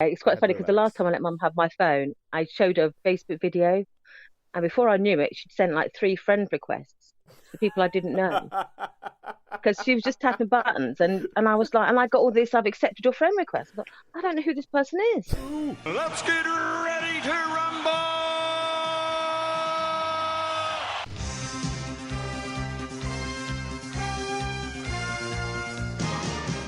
It's quite Mad funny because the last relax. time I let Mum have my phone, I showed her a Facebook video, and before I knew it, she'd sent like three friend requests to people I didn't know because she was just tapping buttons, and I was like, and I got all this, I've accepted your friend request. I thought, I don't know who this person is. Let's get ready to rumble!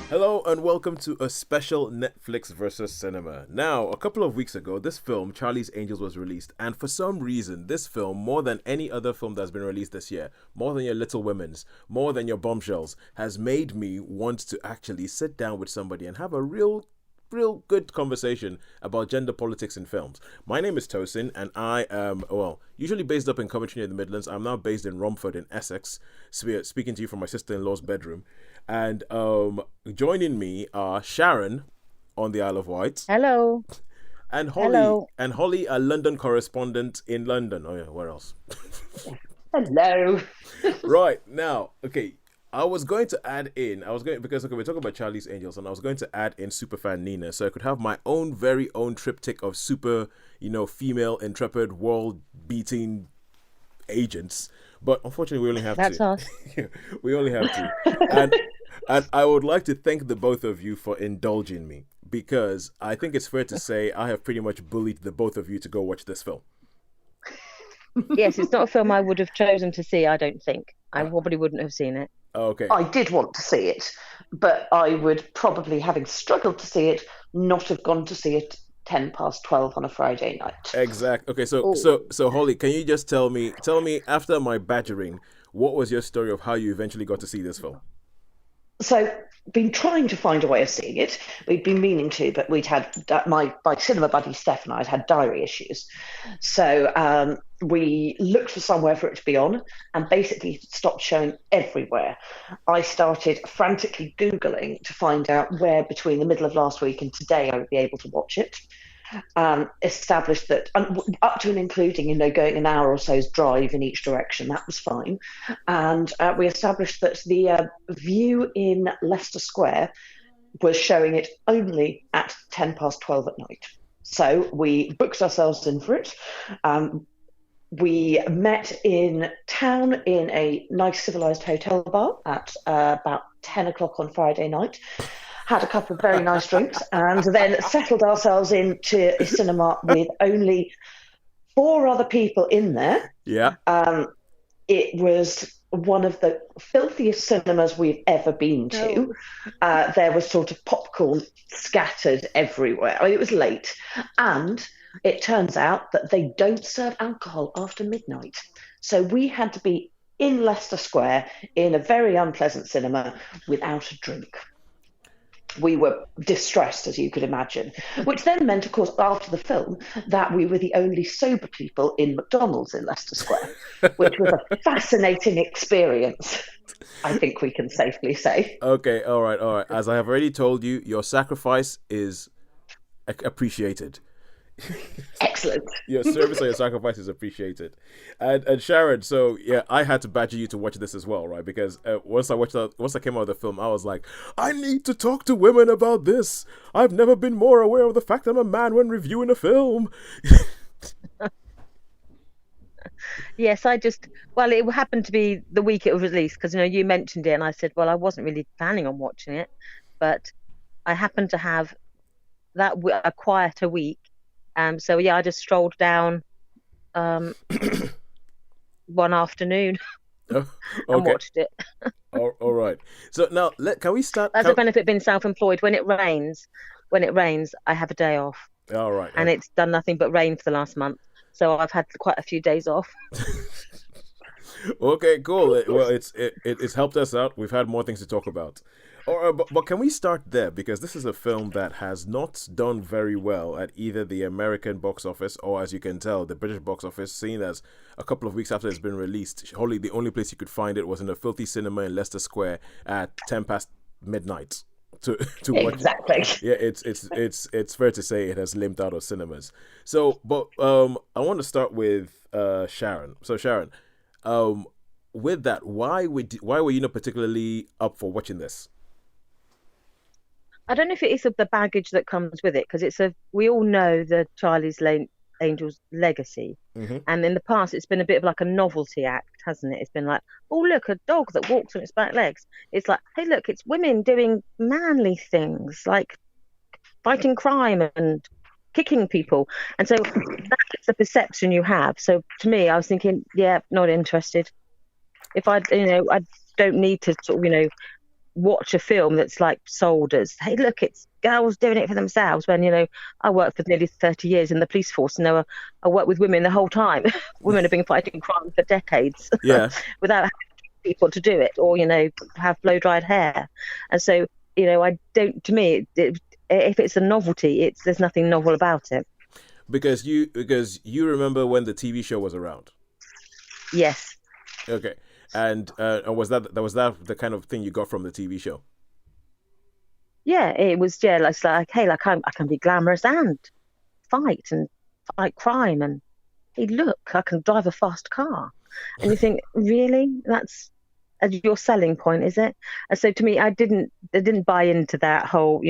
Hello and welcome to a special Netflix versus cinema. Now, a couple of weeks ago, this film, Charlie's Angels, was released, and for some reason, this film, more than any other film that's been released this year, more than your Little Women's, more than your Bombshells, has made me want to actually sit down with somebody and have a real good conversation about gender politics in films. My name is Tosin, and I am, well, usually based up in Coventry in the Midlands. I'm now based in Romford in Essex, speaking to you from my sister-in-law's bedroom. And joining me are Sharon on the Isle of Wight Hello, and Holly. hello. And Holly, a London correspondent in London. Oh yeah, where else? Hello. Right now, okay. I was going to add in. I was going because okay, we're talking about Charlie's Angels, and I was going to add in superfan Nina, so I could have my own very own triptych of super, female intrepid world beating agents. But unfortunately, we only have That's two. us. We only have two, and and I would like to thank the both of you for indulging me because I think it's fair to say I have pretty much bullied the both of you to go watch this film. Yes, it's not a film I would have chosen to see, I don't think. I Uh, probably wouldn't have seen it. okay, I did want to see it, but I would probably, having struggled to see it, not have gone to see it 10 past 12 on a Friday night. exact. Okay, so Oh, so so Holly, can you just tell me after my badgering, what was your story of how you eventually got to see this film? So, been trying to find a way of seeing it. We'd been meaning to, but we'd had my cinema buddy Steph and I had diary issues. So we looked for somewhere for it to be on, and basically it stopped showing everywhere. I started frantically Googling to find out where between the middle of last week and today I would be able to watch it. Established that up to and including, going an hour or so's drive in each direction, that was fine. And we established that the view in Leicester Square was showing it only at 10 past 12 at night. So we booked ourselves in for it. Um, we met in town in a nice civilized hotel bar at about 10 o'clock on Friday night, had a couple of very nice drinks, and then settled ourselves into a cinema with only four other people in there. Yeah. Um, it was one of the filthiest cinemas we've ever been no. to. There was sort of popcorn scattered everywhere. I mean, it was late, and it turns out that they don't serve alcohol after midnight. So we had to be in Leicester Square in a very unpleasant cinema without a drink. We were distressed, as you could imagine, which then meant, of course, after the film, that we were the only sober people in McDonald's in Leicester Square, which was a fascinating experience, I think we can safely say. Okay, all right, all right. As I have already told you, your sacrifice is appreciated. Excellent. Your service or your sacrifice is appreciated. And Sharon, so yeah, I had to badger you to watch this as well, right? Because once I came out of the film, I was like, I need to talk to women about this. I've never been more aware of the fact I'm a man when reviewing a film. Yes, well, it happened to be the week it was released because, you mentioned it, and I said, well, I wasn't really planning on watching it, but I happened to have a quieter week. So yeah, I just strolled down um, one afternoon Oh, and okay, watched it. all right. So now, can we start? As a benefit being self-employed, when it rains, I have a day off, All right. and it's done nothing but rain for the last month. So I've had quite a few days off. Okay, cool. Well, it's helped us out. We've had more things to talk about. But can we start there? Because this is a film that has not done very well at either the American box office or, as you can tell, the British box office, seeing as a couple of weeks after it's been released, wholly the only place you could find it was in a filthy cinema in Leicester Square at 10 past midnight to watch. Exactly. Yeah, it's fair to say it has limped out of cinemas. So, but I want to start with Sharon. So, Sharon, um, with that, why were you not particularly up for watching this? I don't know if it is of the baggage that comes with it, because we all know the Angel's legacy. Hmm. And in the past, it's been a bit of like a novelty act, hasn't it? It's been like, oh, look, a dog that walks on its back legs. It's like, hey, look, it's women doing manly things like fighting crime and kicking people. And so that's the perception you have. So to me, I was thinking, yeah, not interested. If I don't need to sort of, watch a film that's like sold as, hey, look, it's girls doing it for themselves. When, I worked for nearly 30 years in the police force, and I worked with women the whole time. Women have been fighting crime for decades Yeah. without having people to do it, or, have blow-dried hair. And so, to me, if it's a novelty, there's nothing novel about it. Because you remember when the TV show was around. Yes. Okay. And was that the kind of thing you got from the TV show? Yeah, it was. Yeah, like hey, like I can be glamorous and fight crime, and hey, look, I can drive a fast car. And you think, really, that's your selling point, is it? And so to me, I didn't buy into that whole,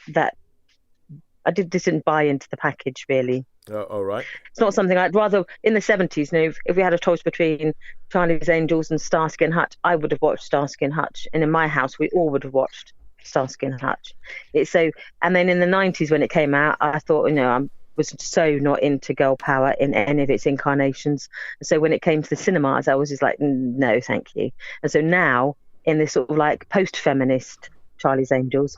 that didn't buy into the package really. All right. It's not something I'd rather in the 70s. If we had a choice between Charlie's Angels and Starsky and Hutch, I would have watched Starsky and Hutch, and in my house, we all would have watched Starsky and Hutch. And then in the 90s when it came out, I thought, I was so not into girl power in any of its incarnations. And so when it came to the cinemas, I was just like, no, thank you. And so now in this sort of like post-feminist Charlie's Angels,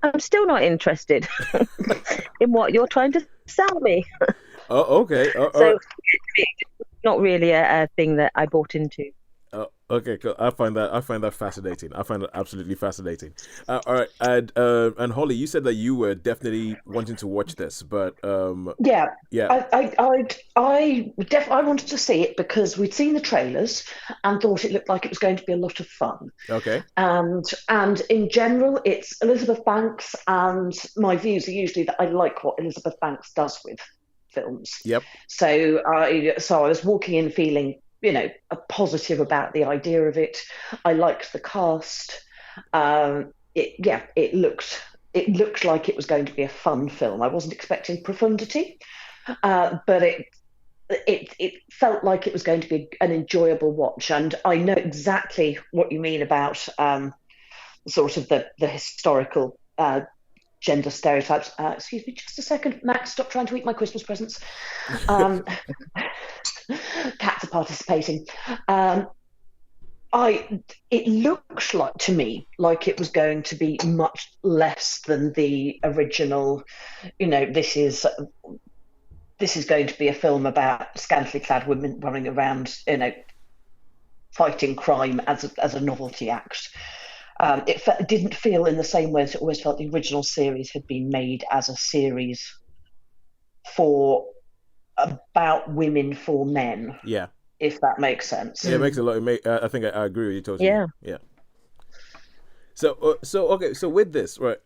I'm still not interested in what you're trying to sell me. Oh, okay. So not really a thing that I bought into. Okay, cool. I find that fascinating. I find it absolutely fascinating. All right, and Holly, you said that you were definitely wanting to watch this, but yeah. I I wanted to see it because we'd seen the trailers and thought it looked like it was going to be a lot of fun. Okay. And in general, it's Elizabeth Banks, and my views are usually that I like what Elizabeth Banks does with films. Yep. So I was walking in feeling, a positive about the idea of it. I liked the cast. It looked like it was going to be a fun film. I wasn't expecting profundity, but it felt like it was going to be an enjoyable watch. And I know exactly what you mean about sort of the historical gender stereotypes. Excuse me just a second, Max, stop trying to eat my Christmas presents. Cats are participating. It looks like to me like it was going to be much less than the original. This is going to be a film about scantily clad women running around, fighting crime as a novelty act. It didn't feel in the same way as it always felt the original series had been made as a series about women for men. Yeah. If that makes sense. Yeah, it makes a lot. I think I agree with you totally. Yeah. Yeah. So okay. So with this, right?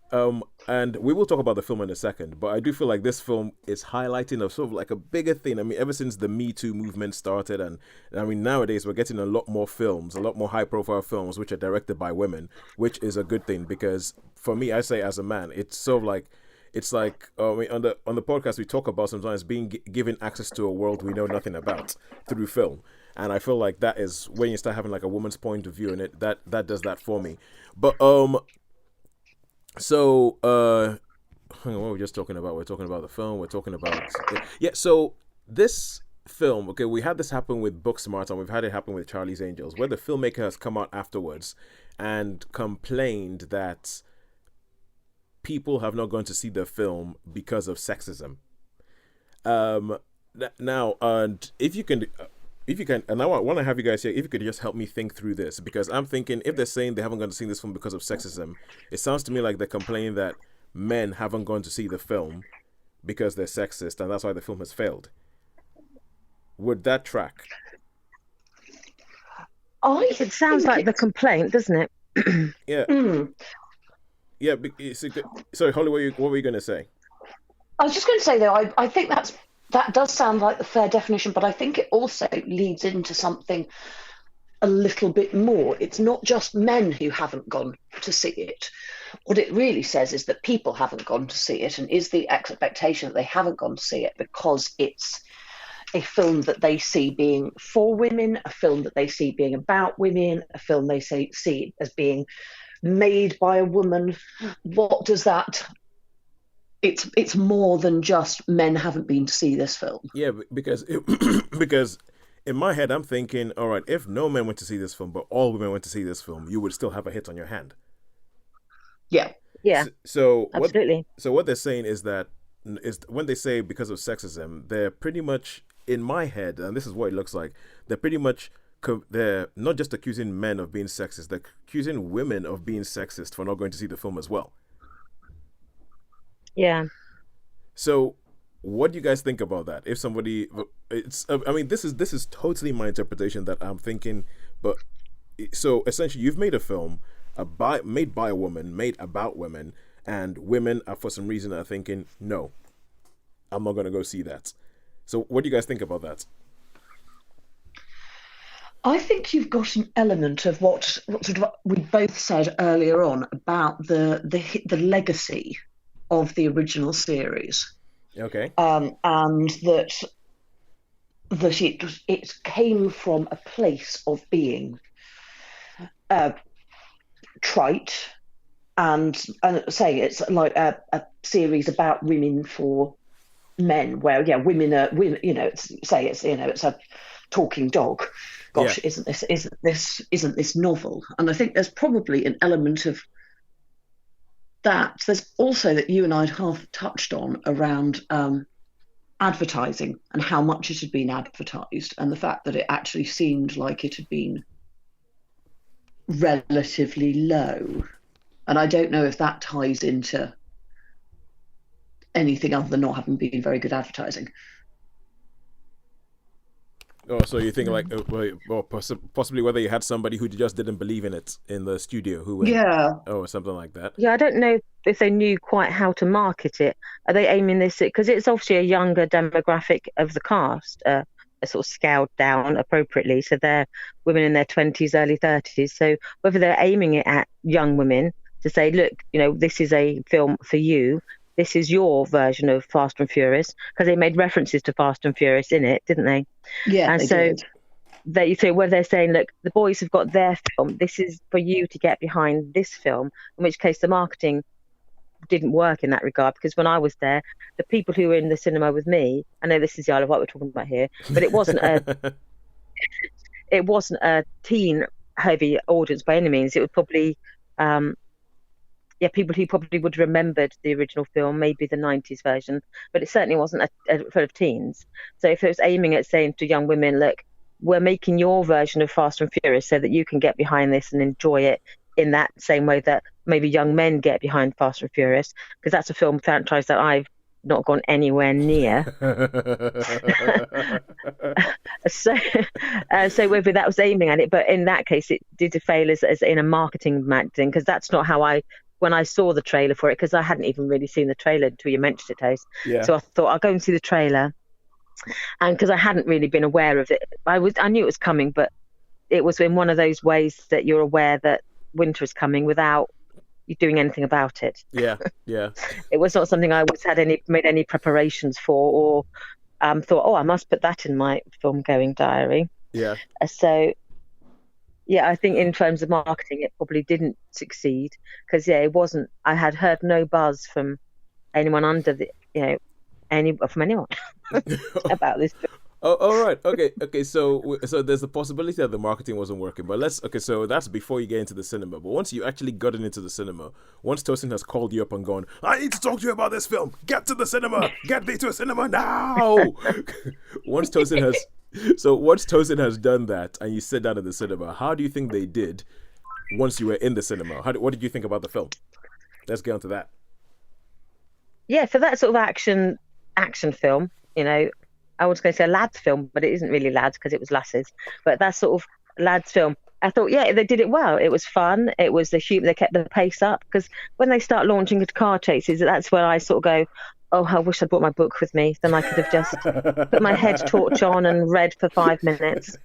And we will talk about the film in a second, but I do feel like this film is highlighting a sort of like a bigger thing. I mean, ever since the Me Too movement started, and I mean nowadays we're getting a lot more films, a lot more high-profile films which are directed by women, which is a good thing because for me, I say as a man, it's sort of like. It's like I mean, on the podcast we talk about sometimes being given access to a world we know nothing about through film, and I feel like that is when you start having like a woman's point of view in it. That does that for me. But so hang on, what were we just talking about? We're talking about the film. We're talking about So this film, okay, we had this happen with Booksmart, and we've had it happen with Charlie's Angels, where the filmmaker has come out afterwards and complained that people have not gone to see the film because of sexism. Now, and if you can, and I want to have you guys here, if you could just help me think through this, because I'm thinking if they're saying they haven't gone to see this film because of sexism, it sounds to me like they're complaining that men haven't gone to see the film because they're sexist, and that's why the film has failed. Would that track? It sounds like the complaint, doesn't it? Yeah. Yeah, sorry, Holly, what were you going to say? I was just going to say, though, I think that does sound like the fair definition, but I think it also leads into something a little bit more. It's not just men who haven't gone to see it. what it really says is that people haven't gone to see it, and is the expectation that they haven't gone to see it because it's a film that they see being for women, a film that they see being about women, a film they see as being made by a woman. What does that? It's more than just men haven't been to see this film. Yeah, because because in my head I'm thinking, all right, if no men went to see this film but all women went to see this film, you would still have a hit on your hand. Yeah. So absolutely. What they're saying is that when they say because of sexism, they're pretty much, in my head, and this is what it looks like, they're not just accusing men of being sexist, they're accusing women of being sexist for not going to see the film as well. Yeah. So what do you guys think about that? If somebody, I mean, this is totally my interpretation that I'm thinking, but so essentially you've made a film made by a woman, made about women, and women are for some reason are thinking, no, I'm not going to go see that. So what do you guys think about that? I think you've got an element of what sort of we both said earlier on about the legacy of the original series. Okay. And that it came from a place of being trite and say it's like a series about women for men, where women are women. It's a talking dog. Gosh, Yeah. isn't this novel? And I think there's probably an element of that. There's also that you and I had half touched on around advertising and how much it had been advertised, and the fact that it actually seemed like it had been relatively low. And I don't know if that ties into anything other than not having been very good advertising. Oh, so you think like, possibly whether you had somebody who just didn't believe in it in the studio, or something like that. Yeah, I don't know if they knew quite how to market it. Are they aiming this, because it's obviously a younger demographic of the cast, sort of scaled down appropriately. So they're women in their 20s, early 30s. So whether they're aiming it at young women to say, look, this is a film for you. This is your version of Fast and Furious, because they made references to Fast and Furious in it, didn't they? Yeah, and they so did. where they're saying, look, the boys have got their film. This is for you to get behind this film. In which case, the marketing didn't work in that regard, because when I was there, the people who were in the cinema with me, I know this is the Isle of Wight we're talking about here, but it wasn't a teen heavy audience by any means. It was probably people who probably would have remembered the original film, maybe the 90s version, but it certainly wasn't full of teens. So if it was aiming at saying to young women, look, we're making your version of Fast and Furious so that you can get behind this and enjoy it in that same way that maybe young men get behind Fast and Furious, because that's a film franchise that I've not gone anywhere near. So whether that was aiming at it, but in that case it did fail as in a marketing thing, because that's not how when I saw the trailer for it, because I hadn't even really seen the trailer until you mentioned it, Tosin. Yeah. So I thought I'll go and see the trailer, and because I hadn't really been aware of it, I knew it was coming, but it was in one of those ways that you're aware that winter is coming without you doing anything about it. Yeah. It was not something I made any preparations for, or thought, oh, I must put that in my film going diary. Yeah. So yeah, I think in terms of marketing, it probably didn't succeed, because it wasn't. I had heard no buzz from anyone from anyone about this film. Oh, all right. Okay. So there's a possibility that the marketing wasn't working, but so that's before you get into the cinema. But once you actually gotten into the cinema, once Tosin has called you up and gone, I need to talk to you about this film. Get to the cinema. Get me to a cinema now. Once Tosin has done that, and you sit down in the cinema, how do you think they did once you were in the cinema? What did you think about the film? Let's get onto that. Yeah, for that sort of action film, I was going to say a lads film, but it isn't really lads because it was lasses. But that sort of lads film, I thought, yeah, they did it well. It was fun. It was they kept the pace up, because when they start launching into car chases, that's where I sort of go, oh, I wish I'd brought my book with me. Then I could have just put my head torch on and read for 5 minutes.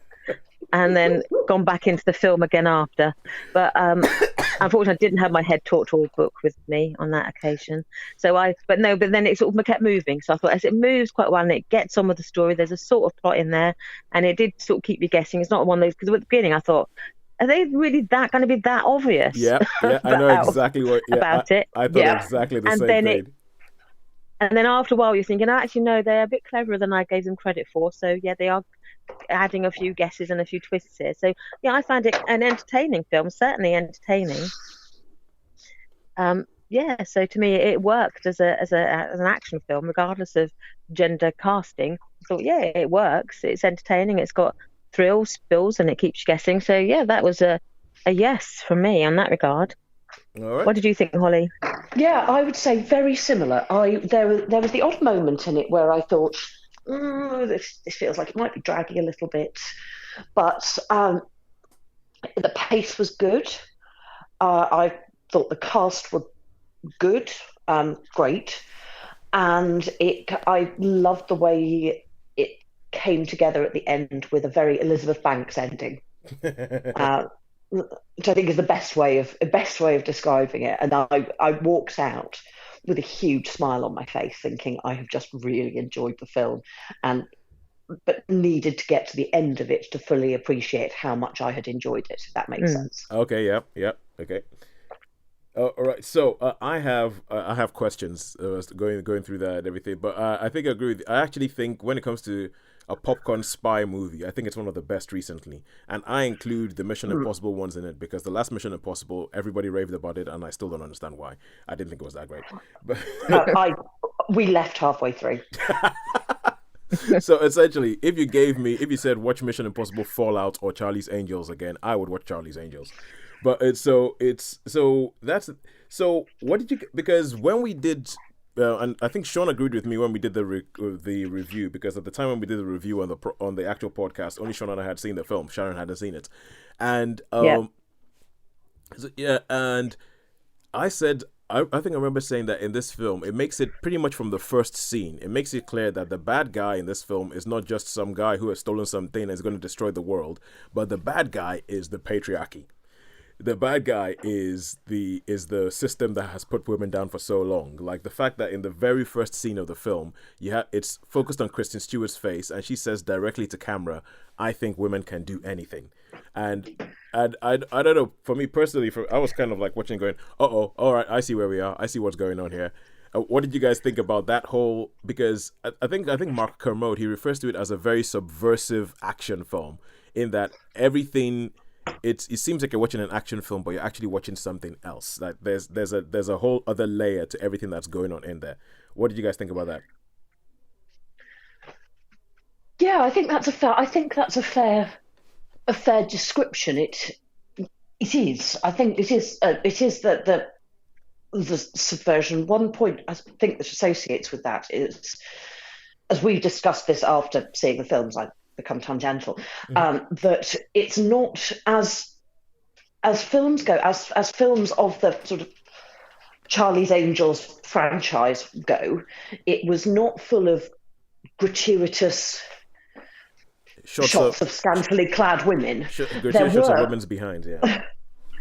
and then gone back into the film again after. But unfortunately, I didn't have my head taught tour book with me on that occasion. But then it sort of kept moving. So I thought, as it moves quite well and it gets on with the story, there's a sort of plot in there, and it did sort of keep you guessing. It's not one of those, because at the beginning I thought, are they really that going to be that obvious? Yeah, I know exactly what about it. I thought exactly the same thing. And then after a while, you're thinking, actually, no, they're a bit cleverer than I gave them credit for. So yeah, they are adding a few guesses and a few twists here. So yeah, I found it an entertaining film, certainly entertaining. Yeah, so to me, it worked as an action film, regardless of gender casting. I thought, yeah, it works. It's entertaining. It's got thrills, spills, and it keeps you guessing. So yeah, that was a yes from me on that regard. All right. What did you think, Holly? Yeah, I would say very similar. There was the odd moment in it where I thought, this feels like it might be dragging a little bit, but the pace was good. I thought the cast were good, great, and I loved the way it came together at the end with a very Elizabeth Banks ending. Which I think is the best way of describing it. And I walked out with a huge smile on my face, thinking I have just really enjoyed the film, but needed to get to the end of it to fully appreciate how much I had enjoyed it. If that makes sense. Okay. Yep. Okay. All right. So I have questions going through that and everything, but I think I agree with you. I actually think when it comes to a popcorn spy movie, I think it's one of the best recently, and I include the Mission Impossible ones in it, because the last Mission Impossible, everybody raved about it, and I still don't understand why. I didn't think it was that great. But we left halfway through. So essentially, if you said watch Mission Impossible Fallout or Charlie's Angels again, I would watch Charlie's Angels. But what did you, because when we did, and I think Sean agreed with me when we did the review, because at the time when we did the review on the actual podcast, only Sean and I had seen the film. Sharon hadn't seen it, and and I said, I think I remember saying that in this film, it makes it pretty much from the first scene, it makes it clear that the bad guy in this film is not just some guy who has stolen something and is going to destroy the world, but the bad guy is the patriarchy. The bad guy is the system that has put women down for so long. Like the fact that in the very first scene of the film, it's focused on Kristen Stewart's face, and she says directly to camera, "I think women can do anything." And I don't know. For me personally, I was kind of like watching, going, "Uh-oh, all right, I see where we are. I see what's going on here." What did you guys think about that whole? Because I think Mark Kermode, he refers to it as a very subversive action film, in that everything. It seems like you're watching an action film, but you're actually watching something else. Like there's a whole other layer to everything that's going on in there. What did you guys think about that? Yeah, I think that's a fair description. It is. I think it is that the subversion. One point I think that associates with that is, as we discussed this after seeing the films, I become tangential, that it's not as films go, as films of the sort of Charlie's Angels franchise go, it was not full of gratuitous shots of scantily clad women. Gratuitous shots of women's behind, yeah.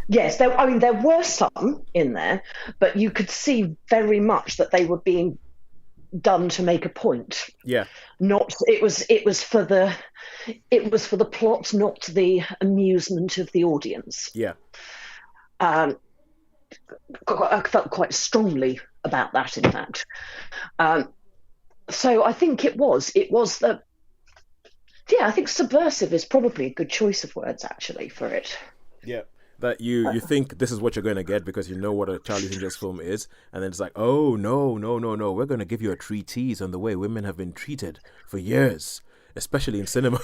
Yes, there were some in there, but you could see very much that they were being done to make a point. Yeah. It was for the plot, not the amusement of the audience. Yeah. I felt quite strongly about that, in fact. So I think it was the. Yeah, I think subversive is probably a good choice of words, actually, for it. Yeah. That you think this is what you're going to get because you know what a Charlie's Angels film is, and then it's like, oh, no, we're going to give you a treatise on the way women have been treated for years, especially in cinema.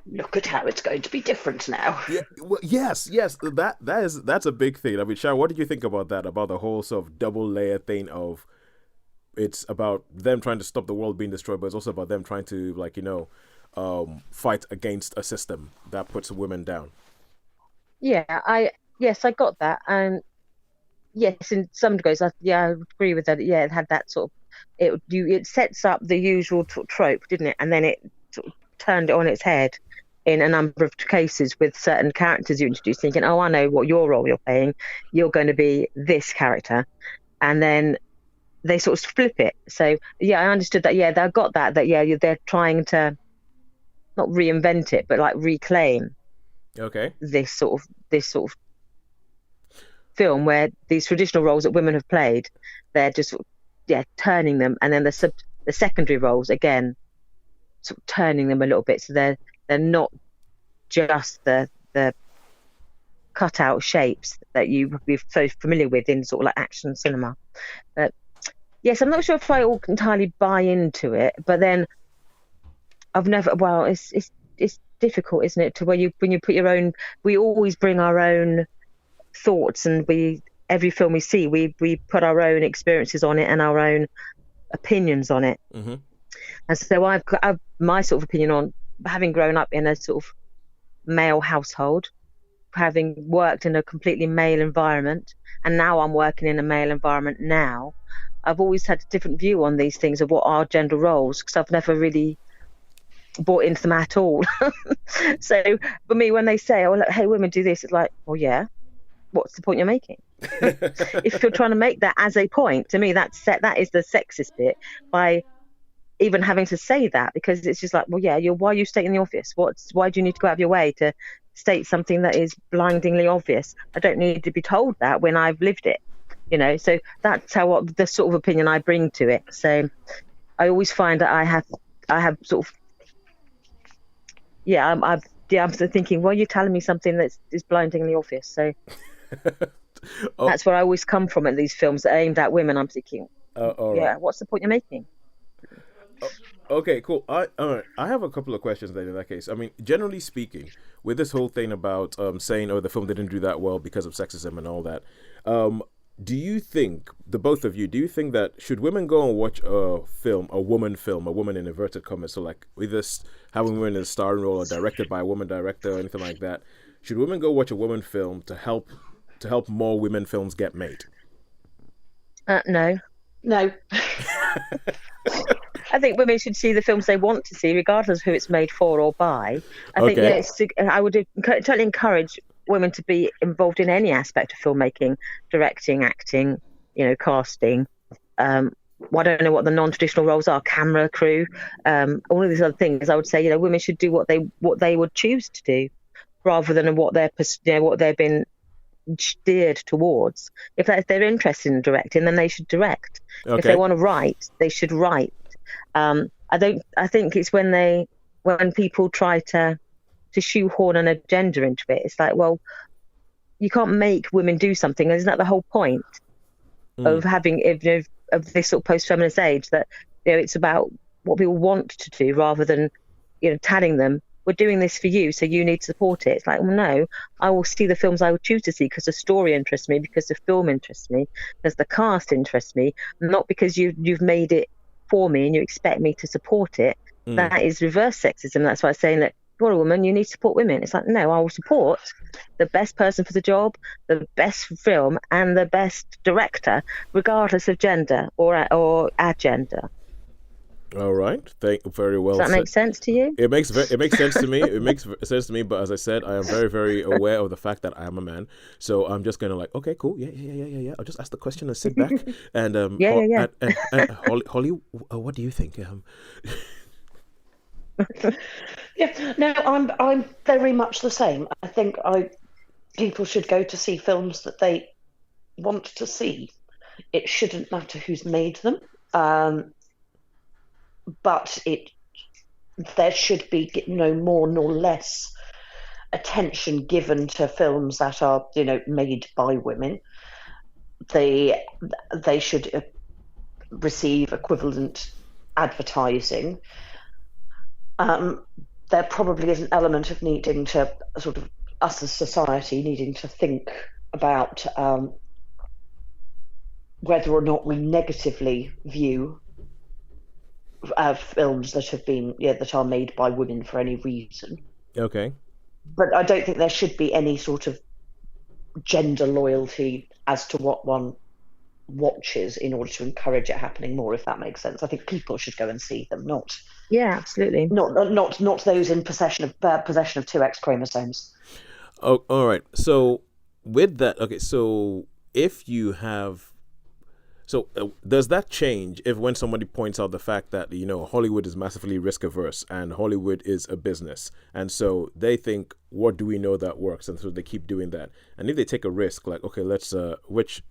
Look at how it's going to be different now. Yeah, well, yes, that's a big thing. I mean, Sharon, what did you think about that, about the whole sort of double layer thing of, it's about them trying to stop the world being destroyed, but it's also about them trying to, like, fight against a system that puts women down. Yeah, I got that, and yes, in some degrees, I agree with that. Yeah, it had that sort of it sets up the usual trope, didn't it? And then it sort of turned it on its head in a number of cases with certain characters you introduce, thinking, oh, I know what your role you're playing. You're going to be this character. And then they sort of flip it. So, yeah, I understood that. Yeah, they've got that, yeah, they're trying to not reinvent it, but like reclaim this sort of film where these traditional roles that women have played, they're just turning them, and then the secondary roles again, sort of turning them a little bit, so they're not just the cutout shapes that you be so familiar with in sort of like action cinema. But yes, I'm not sure if I all entirely buy into it, but then I've never. Well, it's difficult, isn't it? To when you put your own. We always bring our own thoughts, and every film we see, we put our own experiences on it and our own opinions on it. Mm-hmm. And so I've my sort of opinion on, having grown up in a sort of male household, having worked in a completely male environment, and now I'm working in a male environment now. I've always had a different view on these things of what are gender roles, because I've never really bought into them at all. So for me, when they say, oh, look, hey, women do this, it's like, well, yeah, what's the point you're making? If you're trying to make that as a point, to me, that is the sexist bit, by even having to say that, because it's just like, well, yeah, why are you stating the obvious? Why do you need to go out of your way to state something that is blindingly obvious? I don't need to be told that when I've lived it, so that's the sort of opinion I bring to it. So I always find that I have sort of, I'm thinking, well, you're telling me something that is blindingly obvious. So that's where I always come from at these films that are aimed at women. I'm thinking, right. What's the point you're making? Okay, cool. All right. I have a couple of questions then in that case. I mean, generally speaking, with this whole thing about saying, oh, the film didn't do that well because of sexism and all that, do you think, the both of you, that should women go and watch a woman in inverted commas, so like either having women in a starring role or directed by a woman director or anything like that, should women go watch a woman film to help more women films get made? No. I think women should see the films they want to see, regardless of who it's made for or by. I think I would totally encourage women to be involved in any aspect of filmmaking, directing, acting, casting. I don't know what the non-traditional roles are, camera crew, all of these other things. I would say, women should do what they would choose to do, rather than what they've been steered towards. If they're interested in directing, then they should direct. If they want to write, they should write. I think it's when people try to shoehorn an agenda into it. It's like, well, you can't make women do something. Isn't that the whole point of having of this sort of post-feminist age, that it's about what people want to do, rather than telling them, we're doing this for you, so you need to support it. It's like, well, no, I will see the films I would choose to see because the story interests me, because the film interests me, because the cast interests me, not because you've made it for me and you expect me to support it. That is reverse sexism. That's why I'm saying that you're a woman, you need to support women. It's like, no, I will support the best person for the job, the best film, and the best director, regardless of gender or agenda. All right, very well. Does that make sense to you? It makes sense to me. It makes sense to me. But as I said, I am very, very aware of the fact that I am a man. So I'm just gonna okay, cool, yeah. I'll just ask the question and sit back. And and Holly, what do you think? Yeah, no, I'm very much the same. I think people should go to see films that they want to see. It shouldn't matter who's made them. But there should be no more nor less attention given to films that are, made by women. They should receive equivalent advertising. There probably is an element of needing to sort of, us as society, needing to think about whether or not we negatively view films that have been that are made by women for any reason. Okay. But I don't think there should be any sort of gender loyalty as to what one watches in order to encourage it happening more, if that makes sense. I think people should go and see them, Yeah, absolutely. not those in possession of two X chromosomes. Oh, all right. So with that, okay. So if you have, does that change if when somebody points out the fact that Hollywood is massively risk averse and Hollywood is a business, and so they think, what do we know that works, and so they keep doing that. And if they take a risk, like okay, let's which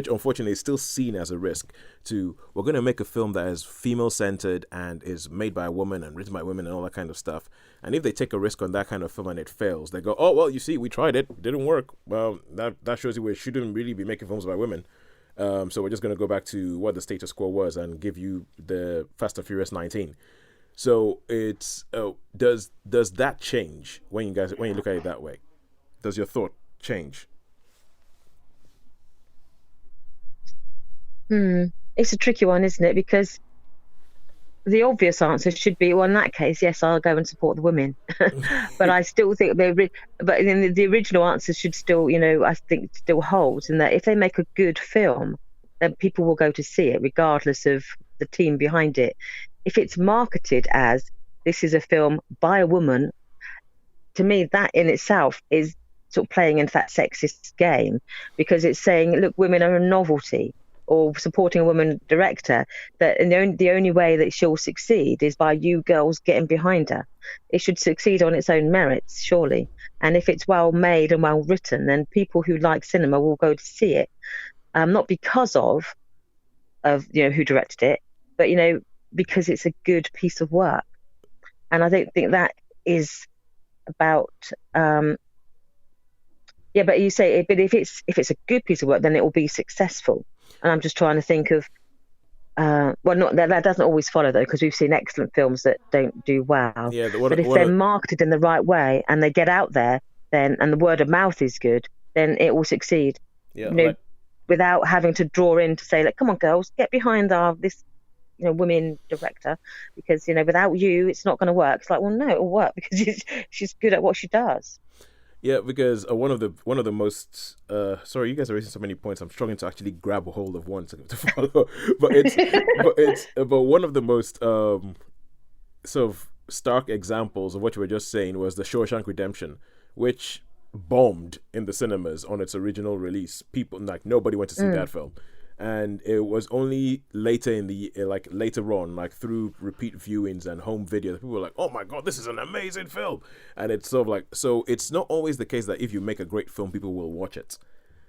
unfortunately is still seen as a risk, to we're going to make a film that is female centered and is made by a woman and written by women and all that kind of stuff. And if they take a risk on that kind of film and it fails, they go, oh well, you see, we tried it didn't work. Well, that shows you we shouldn't really be making films by women. So we're just going to go back to what the status quo was and give you the Fast and Furious 19. So it's does that change when you look at it that way? Does your thought change? It's a tricky one, isn't it? Because the obvious answer should be, well, in that case, yes, I'll go and support the women. But I still think the original answer should still, I think still holds, in that if they make a good film, then people will go to see it regardless of the team behind it. If it's marketed as this is a film by a woman, to me, that in itself is sort of playing into that sexist game, because it's saying, look, women are a novelty, or supporting a woman director, that the only way that she'll succeed is by you girls getting behind her. It should succeed on its own merits, surely. And if it's well made and well written, then people who like cinema will go to see it, not because of who directed it, but because it's a good piece of work. And I don't think that is about. But you say, but if it's a good piece of work, then it will be successful. And I'm just trying to think of, not that doesn't always follow though, because we've seen excellent films that don't do well. Yeah, but if they're marketed in the right way and they get out there, then and the word of mouth is good, then it will succeed. Yeah, without having to draw in to say, like, come on, girls, get behind this women director, because without you, it's not going to work. It's like, well, no, it'll work because she's good at what she does. Yeah, because one of the most sorry, you guys are raising so many points. I'm struggling to actually grab a hold of one to follow. but one of the most sort of stark examples of what you were just saying was the Shawshank Redemption, which bombed in the cinemas on its original release. People nobody went to see that film. And it was only later later on, through repeat viewings and home video, that people were like, oh my God, this is an amazing film. And it's sort of so it's not always the case that if you make a great film, people will watch it.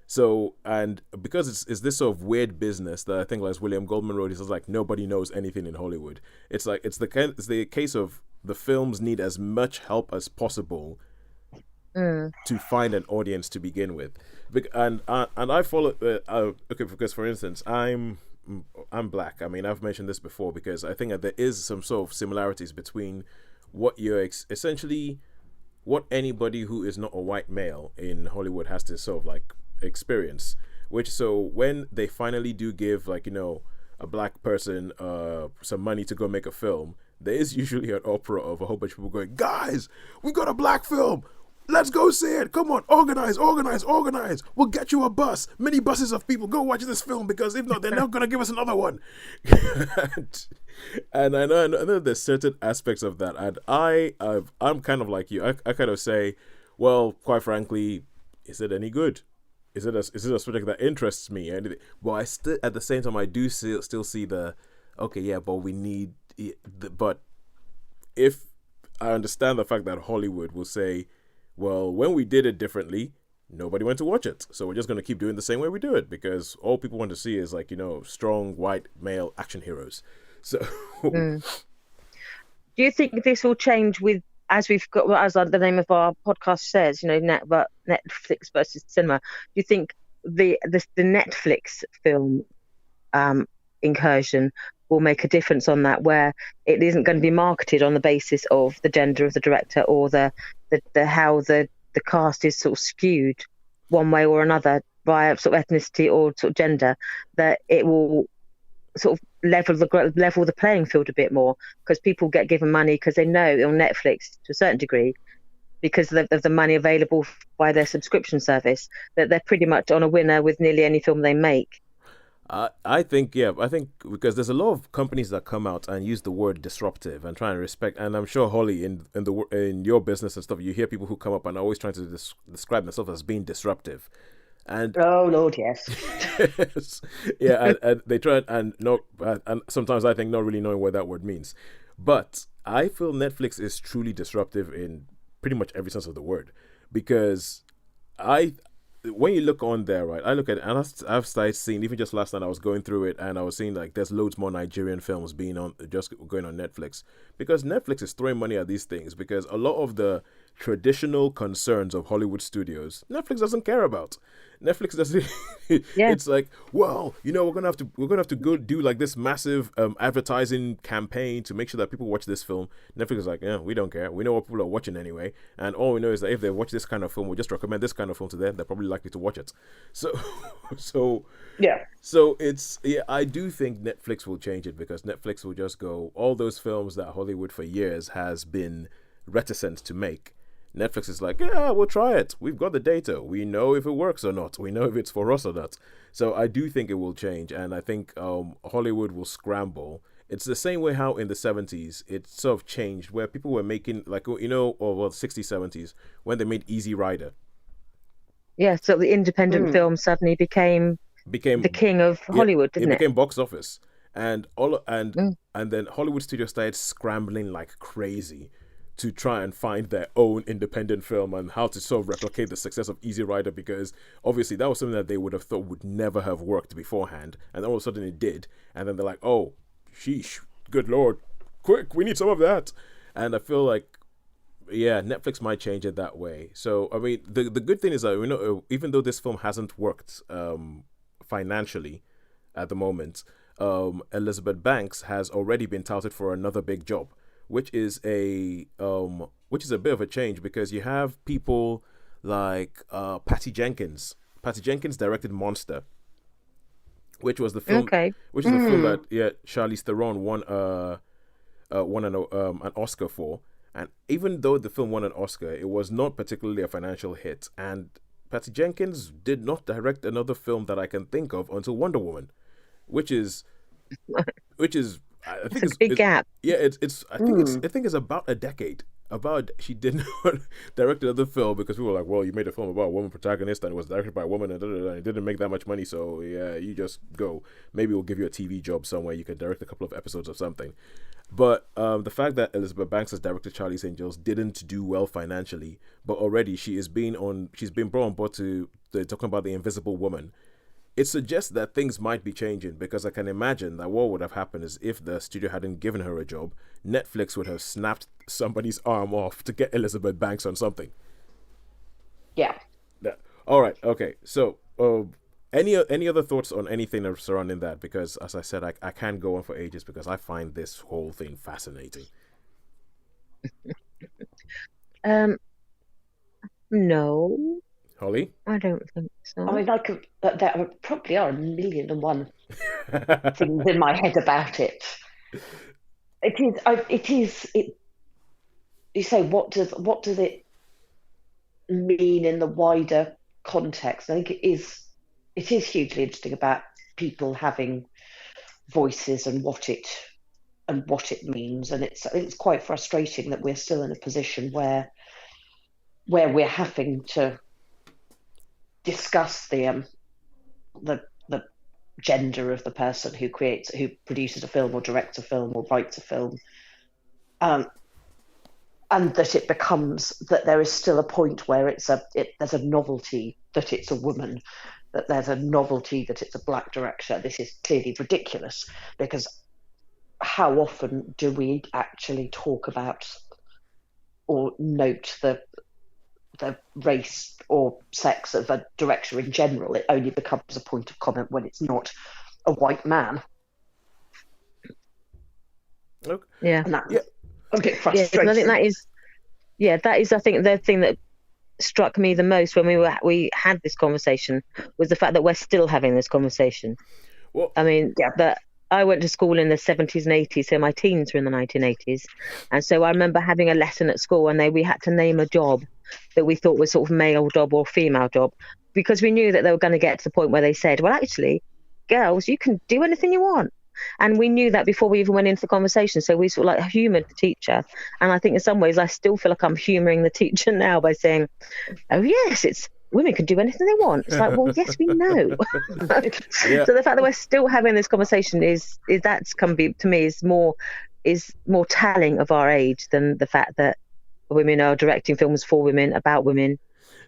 So, and because it's this sort of weird business that I think, as William Goldman wrote, he says, nobody knows anything in Hollywood. It's the case of the films need as much help as possible to find an audience to begin with. And I follow okay, because for instance, I'm black. I mean, I've mentioned this before, because I think that there is some sort of similarities between what you're essentially what anybody who is not a white male in Hollywood has to sort of experience. So when they finally do give a black person some money to go make a film, there is usually an opera of a whole bunch of people going, guys, we got a black film. Let's go see it. Come on, organize. We'll get you a bus, many buses of people. Go watch this film, because if not, they're not going to give us another one. and I know there's certain aspects of that. And I'm kind of like you. I kind of say, well, quite frankly, is it any good? Is it a subject that interests me? Well, I still, at the same time, I do still see but we need. But if I understand the fact that Hollywood will say, well, when we did it differently, nobody went to watch it. So we're just going to keep doing the same way we do it, because all people want to see is strong white male action heroes. So do you think this will change as the name of our podcast says, Netflix versus cinema? Do you think the Netflix film incursion will make a difference on that, where it isn't going to be marketed on the basis of the gender of the director, or the how the cast is sort of skewed one way or another via sort of ethnicity or sort of gender, that it will sort of level the playing field a bit more, because people get given money because they know on Netflix, to a certain degree, because of the money available by their subscription service, that they're pretty much on a winner with nearly any film they make. I think because there's a lot of companies that come out and use the word disruptive and try and respect, and I'm sure Holly in your business and stuff, you hear people who come up and are always trying to describe themselves as being disruptive, and Oh Lord, yes. yeah, and they try and not, and sometimes I think not really knowing what that word means, but I feel Netflix is truly disruptive in pretty much every sense of the word, because I when you look on there, right, I look at it and I've started seeing, even just last night I was going through it and I was seeing like there's loads more Nigerian films being on, just going on Netflix, because Netflix is throwing money at these things, because a lot of the traditional concerns of Hollywood studios Netflix doesn't care about. Netflix doesn't. Yeah. It's like, well, we're gonna have to go do like this massive advertising campaign to make sure that people watch this film. Netflix is like, yeah, we don't care. We know what people are watching anyway, and all we know is that if they watch this kind of film, we'll just recommend this kind of film to them. They're probably likely to watch it. So, so Yeah. so it's, yeah, I do think Netflix will change it, because Netflix will just go, all those films that Hollywood for years has been reticent to make. Netflix is like, yeah, we'll try it. We've got the data. We know if it works or not. We know if it's for us or not. So I do think it will change, and I think Hollywood will scramble. It's the same way how in the 70s it sort of changed, where people were making, like, or 60s, 70s, when they made Easy Rider. Yeah, so the independent film suddenly became Became the king of Hollywood, it didn't it? became box office, and and then Hollywood studios started scrambling like crazy to try and find their own independent film and how to sort of replicate the success of Easy Rider, because obviously that was something that they would have thought would never have worked beforehand, and all of a sudden it did, and then they're like, oh, sheesh, good lord, quick, we need some of that. And I feel like, yeah, Netflix might change it that way. So I mean, the good thing is that even though this film hasn't worked financially at the moment, Elizabeth Banks has already been touted for another big job, which is a bit of a change, because you have people like Patty Jenkins. Patty Jenkins directed Monster, which was the film, which is the film that Charlize Theron won an Oscar for. And even though the film won an Oscar, it was not particularly a financial hit. And Patty Jenkins did not direct another film that I can think of until Wonder Woman, which is I think It's a big gap. Yeah, I think it's about a decade. She did not direct another film, because people were like, well, you made a film about a woman protagonist and it was directed by a woman, and it didn't make that much money, so yeah, you just go. Maybe we'll give you a TV job somewhere, you can direct a couple of episodes of something. But the fact that Elizabeth Banks has directed Charlie's Angels didn't do well financially, but already she's been brought on board to talking about The Invisible Woman. It suggests that things might be changing, because I can imagine that what would have happened is, if the studio hadn't given her a job, Netflix would have snapped somebody's arm off to get Elizabeth Banks on something. Yeah. All right. Okay. So, any other thoughts on anything surrounding that? Because, as I said, I can't go on for ages, because I find this whole thing fascinating. No, Holly? I don't think so. I mean, there probably are a million and one things in my head about it. You say, what does it mean in the wider context? I think it is hugely interesting about people having voices and what it means, and I think it's quite frustrating that we're still in a position where we're having to discuss the gender of the person who produces a film or directs a film or writes a film, and that it becomes that there is still a point where there's a novelty that it's a woman, that there's a novelty that it's a black director. This is clearly ridiculous, because how often do we actually talk about or note the race or sex of a director in general? It only becomes a point of comment when it's not a white man. Okay. Yeah. And that's a bit frustrating. I think that is I think the thing that struck me the most when we had this conversation was the fact that we're still having this conversation. Well, I mean, that I went to school in the 70s and 80s, so my teens were in the 1980s, and so I remember having a lesson at school, and we had to name a job that we thought was sort of male job or female job, because we knew that they were going to get to the point where they said, well, actually, girls, you can do anything you want. And we knew that before we even went into the conversation. So we sort of like humoured the teacher. And I think in some ways I still feel like I'm humouring the teacher now by saying, oh, yes, it's women can do anything they want. It's like, well, yes, we know. Yeah. So the fact that we're still having this conversation is that's can be, to me, is more telling of our age than the fact that women are directing films for women, about women,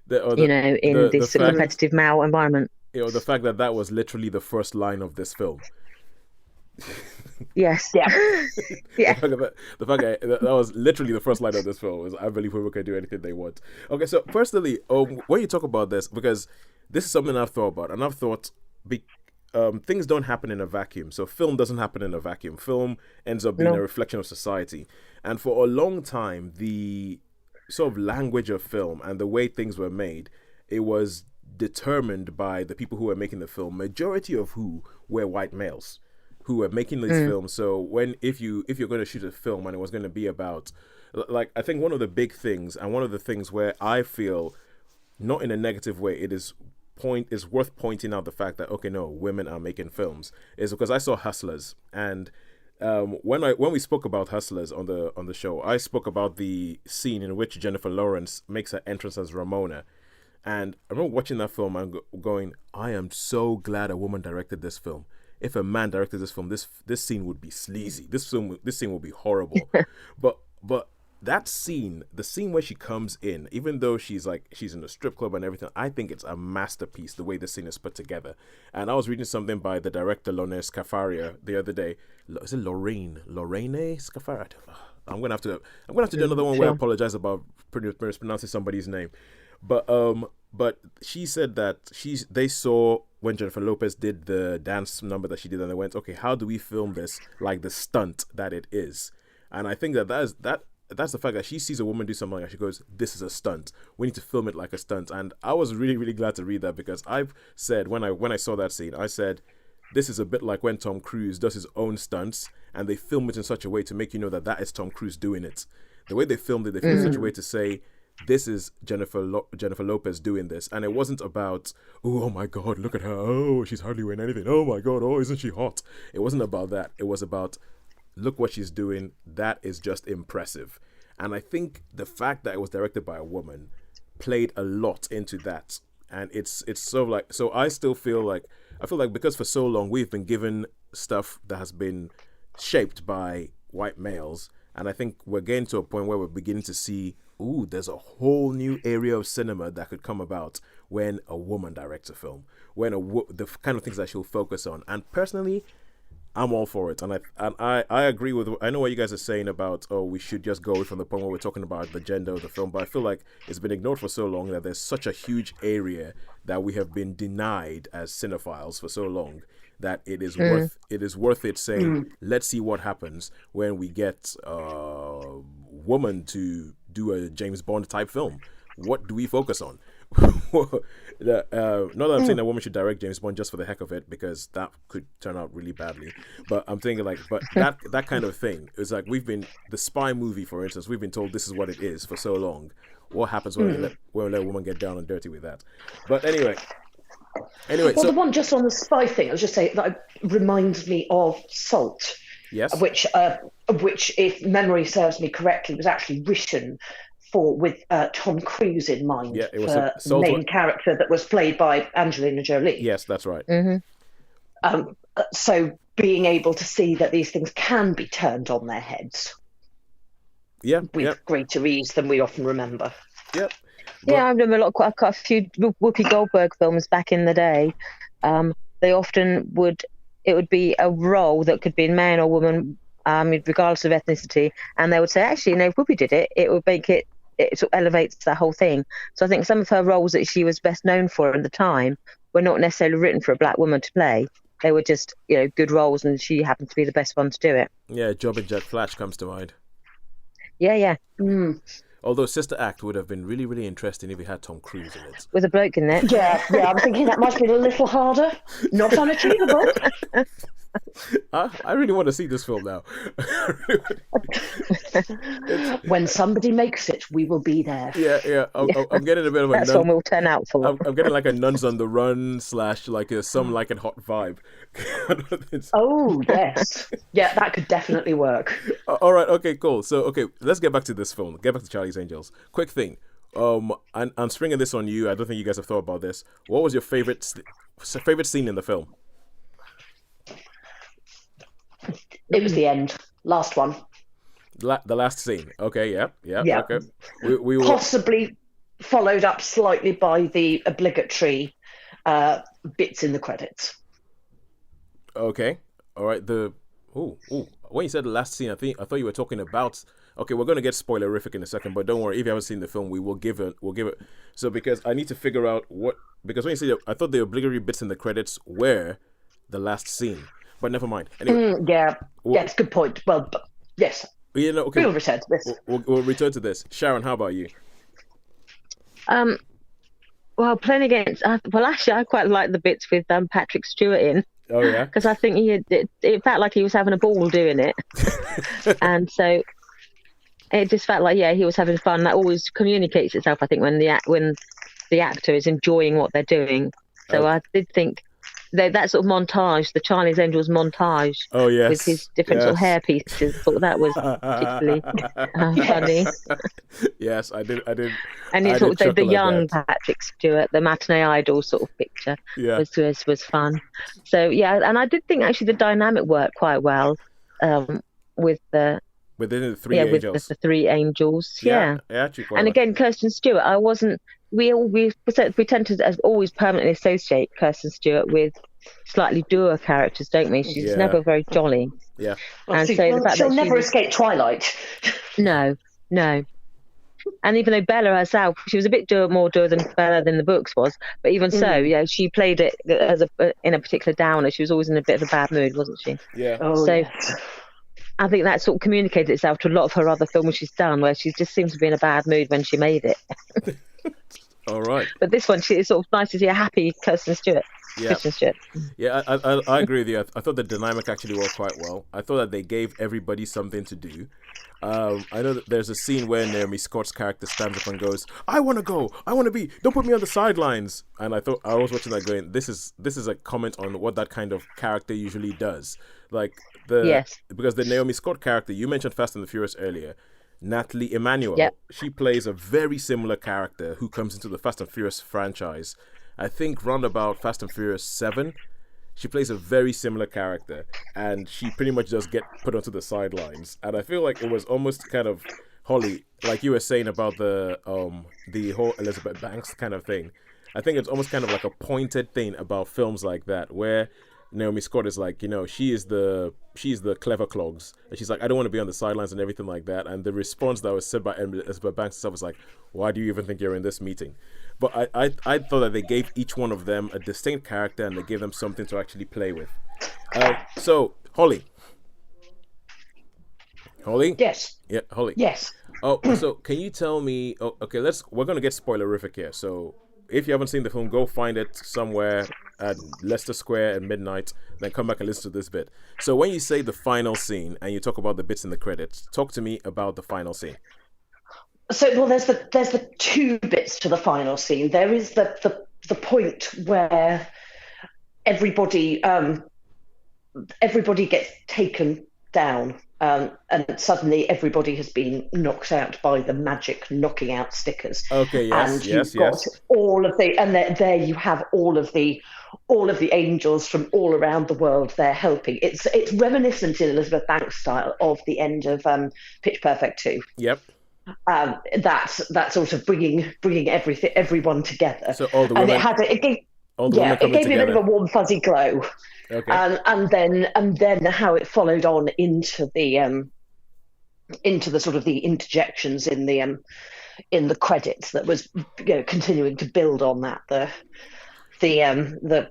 in this competitive male environment. The fact that was literally the first line of this film. Yes. Yeah. Yeah. The fact that was literally the first line of this film is, I believe women can do anything they want. Okay, so personally, when you talk about this, because this is something I've thought about, and I've thought things don't happen in a vacuum. So film doesn't happen in a vacuum. Film ends up being a reflection of society. And for a long time, the sort of language of film and the way things were made, it was determined by the people who were making the film, majority of who were white males who were making these films. So if you're going to shoot a film and it was going to be about, like, I think one of the big things, and one of the things where I feel, not in a negative way, it is worth pointing out the fact that, okay, no, women are making films, is because I saw Hustlers, and when we spoke about Hustlers on the show, I spoke about the scene in which Jennifer Lawrence makes her entrance as Ramona. And I remember watching that film and going, I am so glad a woman directed this film. If a man directed this film, this scene would be sleazy. This scene would be horrible. But that scene, the scene where she comes in, even though she's in a strip club and everything, I think it's a masterpiece the way the scene is put together. And I was reading something by the director Lorne Scafaria the other day. Is it Lorraine Scafaria? I'm gonna have to do another one where I apologize about mispronouncing somebody's name. But she said that they saw when Jennifer Lopez did the dance number that she did, and they went, okay, how do we film this like the stunt that it is? And I think that's the fact that she sees a woman do something like that. She goes, this is a stunt. We need to film it like a stunt. And I was really, really glad to read that, because I've said, when I saw that scene, I said, this is a bit like when Tom Cruise does his own stunts and they film it in such a way to make you know that is Tom Cruise doing it. The way they filmed it, they filmed it in such a way to say, this is Jennifer Lopez doing this. And it wasn't about, oh my God, look at her. Oh, she's hardly wearing anything. Oh my God, oh, isn't she hot? It wasn't about that. It was about, look what she's doing. That is just impressive. And I think the fact that it was directed by a woman played a lot into that. And it's sort of like, so I feel like because for so long we've been given stuff that has been shaped by white males. And I think we're getting to a point where we're beginning to see, ooh, there's a whole new area of cinema that could come about when a woman directs a film, when the kind of things that she'll focus on. And personally, I'm all for it. And I agree with, I know what you guys are saying about, oh, we should just go from the point where we're talking about the gender of the film, but I feel like it's been ignored for so long that there's such a huge area that we have been denied as cinephiles for so long, that it is worth it saying, let's see what happens when we get a woman to do a James Bond type film. What do we focus on? Not that I'm saying that woman should direct James Bond just for the heck of it, because that could turn out really badly. But I'm thinking that kind of thing is like, we've been, the spy movie, for instance, we've been told this is what it is for so long. What happens when we let a woman get down and dirty with that? But anyway, well, so the one just on the spy thing, I was just saying that reminds me of Salt. Yes. Which, if memory serves me correctly, was actually written with Tom Cruise in mind. Yeah, it was the main character that was played by Angelina Jolie. Yes, that's right. So being able to see that these things can be turned on their heads, with greater ease than we often remember. Yep. Yeah, I remember quite a few Whoopi Goldberg films back in the day. They often it would be a role that could be man or woman, regardless of ethnicity, and they would say, actually, if Whoopi did it, it would make it sort of elevates the whole thing. So I think some of her roles that she was best known for at the time were not necessarily written for a black woman to play. They were just, good roles, and she happened to be the best one to do it. Yeah, Job and Jet Flash comes to mind. Yeah. Although Sister Act would have been really, really interesting if we had Tom Cruise in it. With a bloke in it. Yeah, I'm thinking that might be a little harder. Not unachievable. I really want to see this film now. When somebody makes it, we will be there. Yeah. I'm getting a bit of a That's what we'll turn out for. I'm getting like a Nuns on the Run / like a Some Like It Hot vibe. Oh yes, yeah, that could definitely work. All right, okay, cool. So okay, let's get back to this film. Get back to Charlie's Angels. Quick thing. I'm springing this on you. I don't think you guys have thought about this. What was your favorite scene in the film? It was the end, last one. The last scene. Okay, yeah. Yeah. Okay. We were... Possibly followed up slightly by the obligatory bits in the credits. Okay. All right. When you said the last scene, I thought you were talking about. Okay, we're gonna get spoilerific in a second, but don't worry. If you haven't seen the film, we'll give it. So because I need to figure out because when you say I thought the obligatory bits in the credits were the last scene, but never mind. Anyway. Yes, good point. Well, yes. Okay. We'll return to this. We'll return to this. Sharon, how about you? Well, playing against. Actually, I quite like the bits with Patrick Stewart in. Oh yeah. Because I think it felt like he was having a ball doing it, and so it just felt like he was having fun. That always communicates itself, I think, when the actor is enjoying what they're doing. So I did think that sort of montage, the Charlie's Angels montage, with his different sort of hair pieces, I thought that was particularly funny. Yes, I did. And you sort of the young Patrick Stewart, the matinee idol sort of picture, was fun. So and I did think actually the dynamic worked quite well with the. Within the three angels. With the three angels. Yeah actually quite and again, Kirsten Stewart, I wasn't. We tend to as always permanently associate Kirsten Stewart with slightly dour characters, don't we? She's never very jolly. Yeah. And so the fact she'll that never escape Twilight. No. And even though Bella herself, she was a bit more dour than Bella than the books was, but even so, she played it as in a particular downer. She was always in a bit of a bad mood, wasn't she? Yeah. Yes. I think that sort of communicated itself to a lot of her other films she's done, where she just seems to be in a bad mood when she made it. All right. But this one, it's sort of nice to see a happy Kirsten Stewart. Yeah. Kristen Stewart. Yeah, I agree with you. I thought the dynamic actually worked quite well. I thought that they gave everybody something to do. I know that there's a scene where Naomi Scott's character stands up and goes, "I want to go. I want to be. Don't put me on the sidelines." And I was watching that going, this is a comment on what that kind of character usually does. Like because the Naomi Scott character, you mentioned Fast and the Furious earlier, Natalie Emmanuel, she plays a very similar character who comes into the Fast and Furious franchise. I think round about Fast and Furious 7, she plays a very similar character, and she pretty much does get put onto the sidelines. And I feel like it was almost kind of, Holly, like you were saying about the whole Elizabeth Banks kind of thing. I think it's almost kind of like a pointed thing about films like that, where Naomi Scott is like, she's the clever clogs, and she's like, I don't want to be on the sidelines and everything like that. And the response that was said by Elizabeth Banks herself was like, why do you even think you're in this meeting? But I thought that they gave each one of them a distinct character, and they gave them something to actually play with. So Holly. Yes. Yeah, Holly. Yes. Oh, so can you tell me? Oh, okay, we're gonna get spoilerific here. So if you haven't seen the film, go find it somewhere at Leicester Square at midnight, then come back and listen to this bit. So when you say the final scene and you talk about the bits in the credits, talk to me about the final scene. So, there's the two bits to the final scene. There is the point where everybody gets taken down, and suddenly everybody has been knocked out by the magic knocking out stickers. Okay, yes, and you've got all of and there you have all of the angels from all around the world there helping. It's reminiscent in Elizabeth Banks style of the end of Pitch Perfect 2. Yep. That sort of bringing everyone together. So all the women, and it gave me a bit of a warm fuzzy glow. Okay. And then how it followed on into the sort of the interjections in the credits that was continuing to build on that the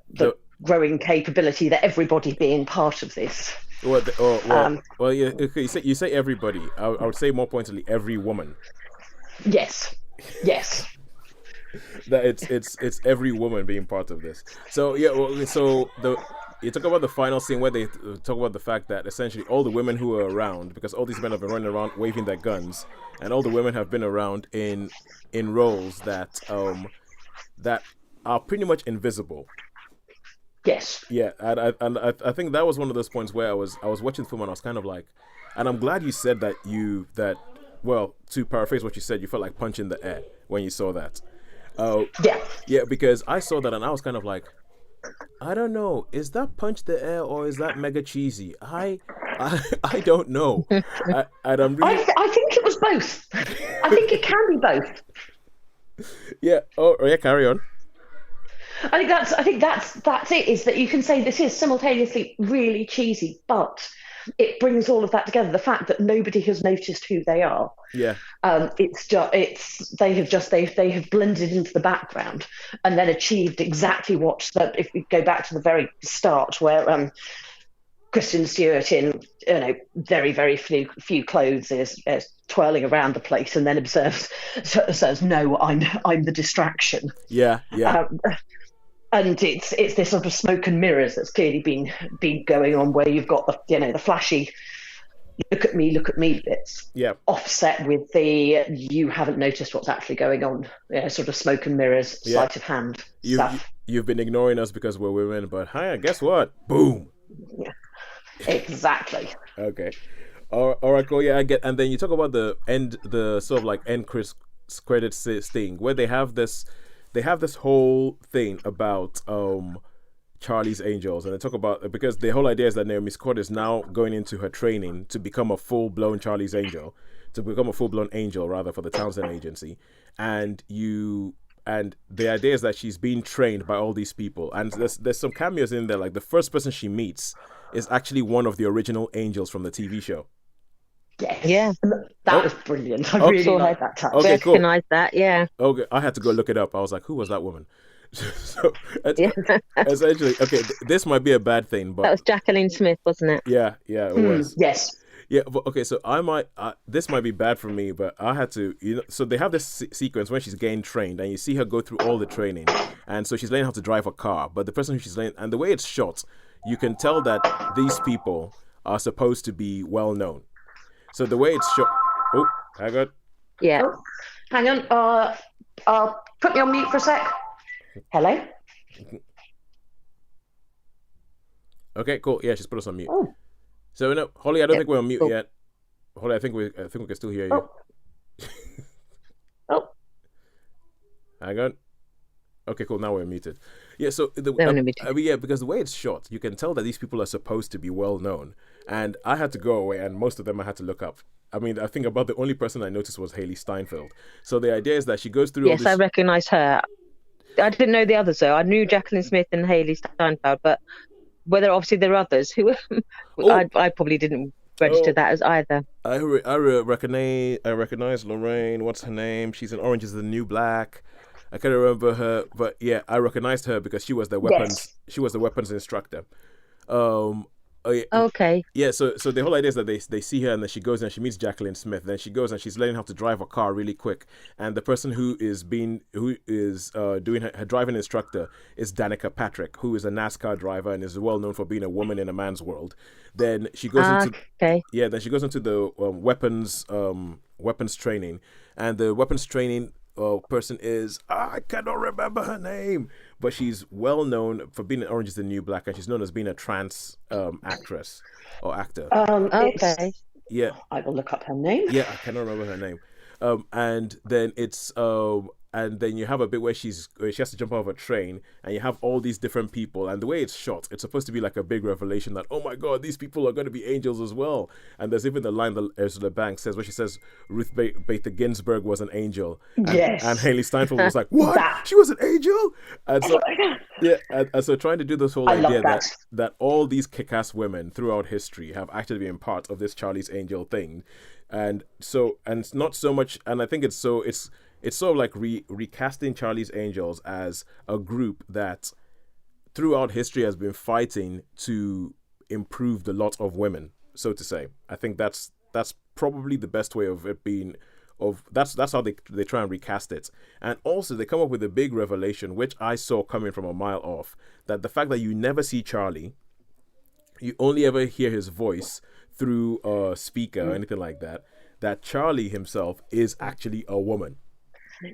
growing capability that everybody being part of this. Well, yeah. Okay, you say everybody. I would say more pointedly, every woman. Yes. That it's every woman being part of this. So you talk about the final scene where they talk about the fact that essentially all the women who are around, because all these men have been running around waving their guns, and all the women have been around in roles that that are pretty much invisible. Yes. Yeah, and I think that was one of those points where I was watching the film and I was kind of like, and I'm glad you said that well, to paraphrase what you said, you felt like punching the air when you saw that. Yeah, because I saw that and I was kind of like, I don't know, is that punch the air or is that mega cheesy? I don't know. And I'm really... I think it was both. I think it can be both. Yeah. Oh yeah. Carry on. I think that's it. Is that you can say this is simultaneously really cheesy, but it brings all of that together. The fact that nobody has noticed who they are. Yeah. They have blended into the background and then achieved exactly what that. If we go back to the very start, where Kristen Stewart in very very few clothes is twirling around the place and then says, "No, I'm the distraction." Yeah. And it's this sort of smoke and mirrors that's clearly been going on, where you've got the flashy look at me bits, offset with the you haven't noticed what's actually going on, sort of smoke and mirrors, sleight of hand stuff. You've been ignoring us because we're women, but hey, guess what? Boom. Yeah, exactly. Okay. All right, cool. Yeah, I get. And then you talk about the sort of like end credits thing where they have this whole thing about Charlie's Angels, and they talk about, because the whole idea is that Naomi Scott is now going into her training to become a full-blown Charlie's Angel, to become a full-blown angel rather, for the Townsend Agency, and the idea is that she's being trained by all these people, and there's some cameos in there, like the first person she meets is actually one of the original angels from the TV show. Yes. Yeah. That was brilliant. I really liked that touch. Okay, cool. Recognize that, yeah. Okay, I had to go look it up. I was like, who was that woman? So essentially, okay, this might be a bad thing, but that was Jacqueline Smith, wasn't it? Yeah, it was. Yes. Yeah, but okay, so this might be bad for me, but I had to, so they have this sequence when she's getting trained, and you see her go through all the training, and so she's learning how to drive a car, but the person who she's learning, and the way it's shot, you can tell that these people are supposed to be well known. So the way it's shot. Oh, hang on. Yeah. Oh, hang on. Put me on mute for a sec. Hello. Okay, cool. Yeah, she's put us on mute. Oh. So no, Holly, I don't think we're on mute yet. Holly, I think we can still hear you. Oh. Hang on. Okay, cool. Now we're muted. Yeah, so because the way it's shot, you can tell that these people are supposed to be well known. And I had to go away, and most of them I had to look up. I mean, I think about the only person I noticed was Haley Steinfeld. So the idea is that she goes through. Yes, I recognized her. I didn't know the others though. I knew Jacqueline Smith and Haley Steinfeld, but whether obviously there are others who I probably didn't register that as either. I recognize Lorraine. What's her name? She's in Orange is the New Black. I can't remember her, but yeah, I recognized her because she was the weapons. Yes. She was the weapons instructor. Okay. Yeah, so the whole idea is that they see her, and then she goes and she meets Jacqueline Smith. Then she goes and she's learning how to drive a car really quick. And the person who is doing her driving instructor is Danica Patrick, who is a NASCAR driver and is well known for being a woman in a man's world. Then she goes then she goes into the weapons training, and the weapons training person is, I cannot remember her name, but she's well known for being in Orange is the New Black, and she's known as being a trans actress or actor. Okay. Yeah. I will look up her name. Yeah, I cannot remember her name. And then it's and then you have a bit where she has to jump out of a train, and you have all these different people, and the way it's shot, it's supposed to be like a big revelation that, oh my god, these people are going to be angels as well. And there's even the line that Ursula Banks says, where she says Ruth Bader Ginsburg was an angel, and Haley Steinfeld was like, what? She was an angel? And so and so trying to do this whole idea that all these kick-ass women throughout history have actually been part of this Charlie's Angel thing, and not so much, and I think it's sort of like recasting Charlie's Angels as a group that throughout history has been fighting to improve the lot of women, so to say. I think that's probably the best way of it being. That's how they try and recast it. And also they come up with a big revelation, which I saw coming from a mile off, that the fact that you never see Charlie you only ever hear his voice through a speaker or anything like that, that Charlie himself is actually a woman.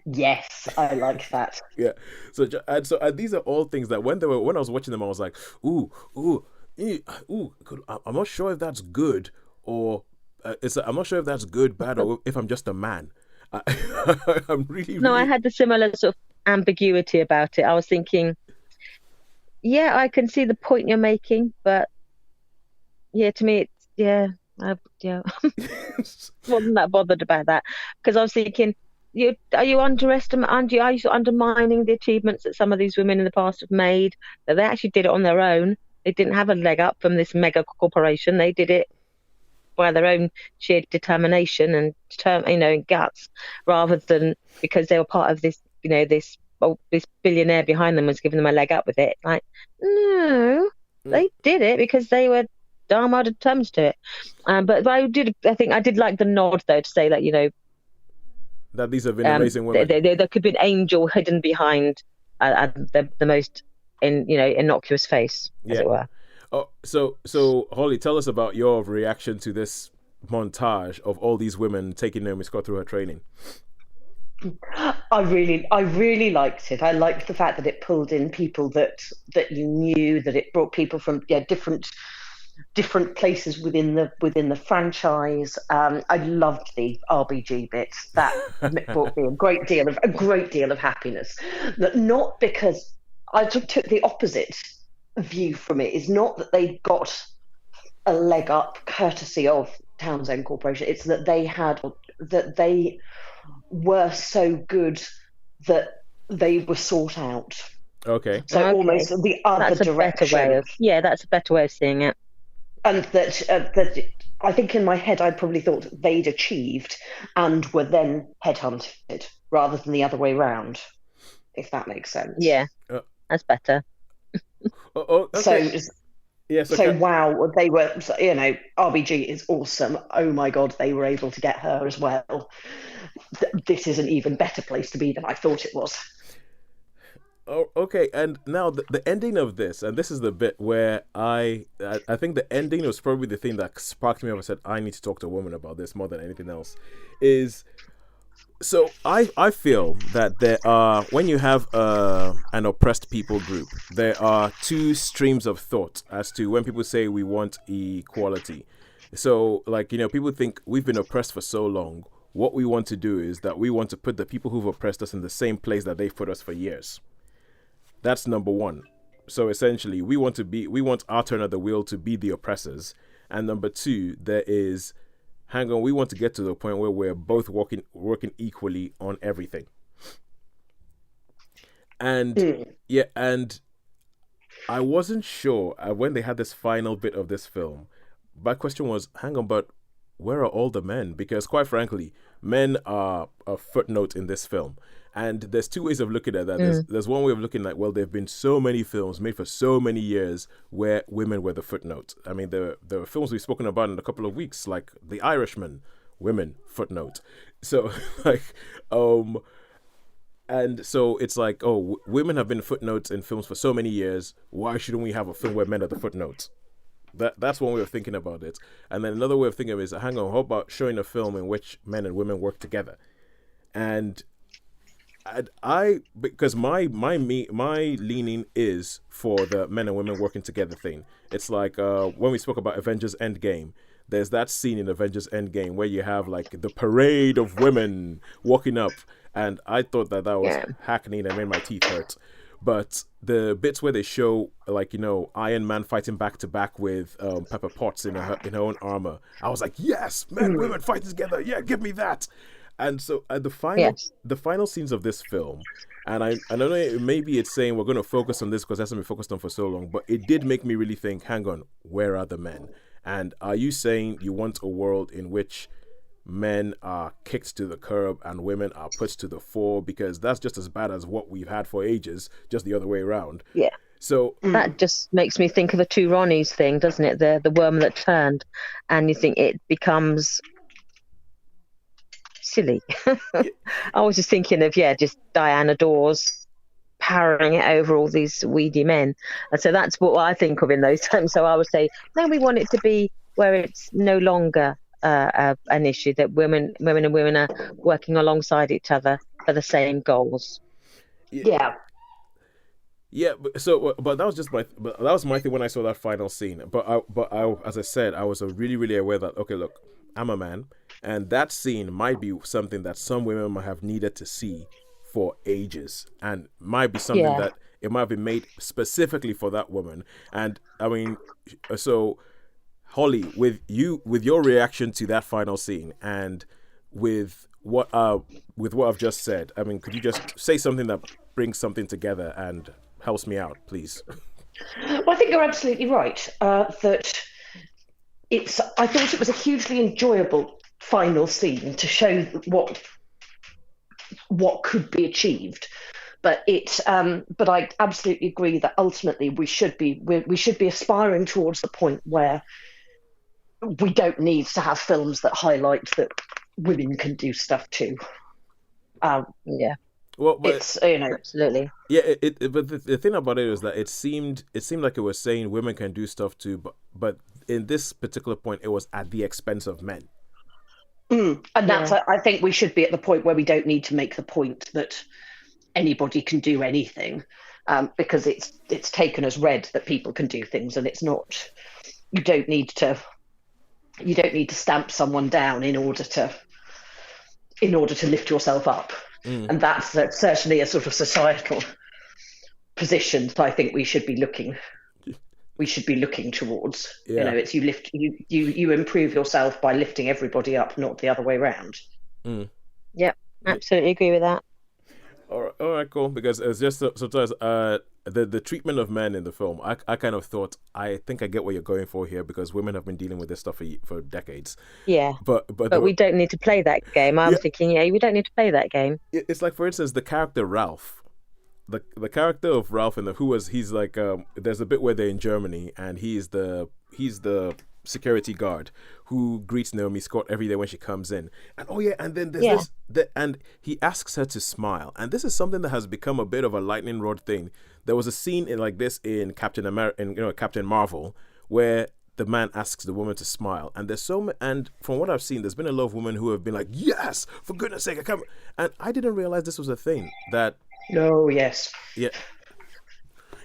Yes, I like that. Yeah. So these are all things that when I was watching them, I was like, ooh, ooh, ooh. I'm not sure if that's good or I'm not sure if that's good, bad, or if I'm just a man. I'm really, No, I really. had a similar sort of ambiguity about it. I was thinking, yeah, I can see the point you're making, but yeah, to me, it's yeah, wasn't that bothered about that because I was thinking, are you underestimating? Are you sort of undermining the achievements that some of these women in the past have made? That they actually did it on their own. They didn't have a leg up from this mega corporation. They did it by their own sheer determination and and guts, rather than because they were part of this, this billionaire behind them was giving them a leg up with it. Like, no, Mm, they did it because they were darn well determined to do it. But I think I did like the nod though to say that that these have been amazing there, women. there could be an angel hidden behind the most innocuous face, as Yeah. it were. Oh, so Holly, tell us about your reaction to this montage of all these women taking Naomi Scott through her training. I really liked it. I liked the fact that it pulled in people that you knew, that it brought people from different places within the franchise. I loved the RBG bits. That brought me a great deal of happiness. Not because I took the opposite view from it. Is not that they got a leg up courtesy of Townsend Corporation. It's that they were so good that they were sought out. Okay. So Okay, almost the other that's a better way direction, of that's a better way of seeing it. and that I think in my head I probably thought they'd achieved and were then headhunted rather than the other way round, if that makes sense. Yeah, Uh, that's better. okay. So Yes. so Okay. wow, they were, RBG is awesome. Oh my god, they were able to get her as well. This is an even better place to be than I thought it was. Oh, okay. And now the ending of this, and this is the bit where I think the ending was probably the thing that sparked me up. I said I need to talk to a woman about this more than anything else. Is So I feel that there are, when you have an oppressed people group, there are two streams of thought as to when people say we want equality. So like, people think we've been oppressed for so long. What we want to do is that we want to put the people who've oppressed us in the same place that they've put us for years. That's number one. So essentially, we want our turn at the wheel to be the oppressors. And number two, there is, hang on, we want to get to the point where we're both working equally on everything. And yeah, and I wasn't sure when they had this final bit of this film. My question was, hang on, but where are all the men? Because quite frankly, men are a footnote in this film. And there's two ways of looking at that. There's one way of looking at, well, there have been so many films made for so many years where women were the footnote. I mean, there are films we've spoken about in a couple of weeks, like The Irishman, women, footnote. So, like, and so it's like, oh, women have been footnotes in films for so many years. Why shouldn't we have a film where men are the footnotes? That's one way of thinking about it. And then another way of thinking of it is, hang on, how about showing a film in which men and women work together? And because my leaning is for the men and women working together thing. It's like when we spoke about Avengers Endgame, there's that scene in Avengers Endgame where you have like the parade of women walking up, and I thought that was hackneyed and made my teeth hurt. But the bits where they show, like, Iron Man fighting back to back with Pepper Potts in her own armor, I was like, yes, men, women fighting together, yeah, give me that. And so at the final scenes of this film, and I don't know, maybe it's saying we're going to focus on this because it hasn't been focused on for so long, but it did make me really think, hang on, where are the men? And are you saying you want a world in which men are kicked to the curb and women are put to the fore? Because that's just as bad as what we've had for ages, just the other way around. Yeah. So that just makes me think of the two Ronnies thing, doesn't it? The worm that turned, and you think it becomes silly. I was just thinking of just Diana Dawes towering it over all these weedy men. And so that's what I think of in those terms. So I would say, no, we want it to be where it's no longer an issue, that women and women are working alongside each other for the same goals. Yeah. Yeah, but that was just but that was my thing when I saw that final scene. But I, as I said, I was really, really aware that, okay, look, I'm a man, and that scene might be something that some women might have needed to see for ages, and might be something that it might have been made specifically for that woman. And I mean, so Holly, with your reaction to that final scene, and with what I've just said, I mean, could you just say something that brings something together and helps me out, please? Well, I think you're absolutely right. That I thought it was a hugely enjoyable final scene to show what could be achieved. But I absolutely agree that ultimately we should be aspiring towards the point where we don't need to have films that highlight that women can do stuff too. Yeah. Well, but it's absolutely. Yeah, but the thing about it is that it seemed like it was saying women can do stuff too, but in this particular point, it was at the expense of men. And that's I think we should be at the point where we don't need to make the point that anybody can do anything, because it's taken as read that people can do things, and it's not. You don't need to stamp someone down in order to lift yourself up. And that's certainly a sort of societal position that I think we should be looking towards. Yeah. It's you improve yourself by lifting everybody up, not the other way around. Yep, absolutely agree with that. All right, cool. Because it's just sometimes the treatment of men in the film, I kind of thought, I think I get what you're going for here, because women have been dealing with this stuff for decades. Yeah, but we don't need to play that game. I'm thinking, we don't need to play that game. It's like, for instance, the character Ralph. The character of Ralph he's like there's a bit where they're in Germany, and he's the security guard who greets Naomi Scott every day when she comes in, and then there's and he asks her to smile, and this is something that has become a bit of a lightning rod thing. There was a scene like this in Captain Marvel, where the man asks the woman to smile, and and from what I've seen, there's been a lot of women who have been like, yes, for goodness sake, and I didn't realize this was a thing that. Oh yes. Yeah.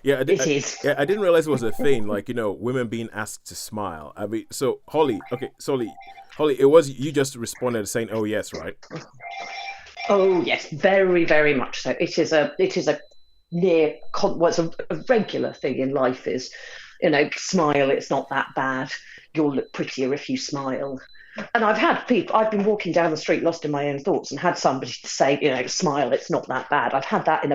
Yeah, it is. I didn't realize it was a thing, like, women being asked to smile. I mean, so Holly, it was you just responded saying, "Oh yes," right? Oh yes, very, very much so. It is a regular thing in life is, smile. It's not that bad. You'll look prettier if you smile. And I've been walking down the street lost in my own thoughts and had somebody to say, smile. It's not that bad. I had that in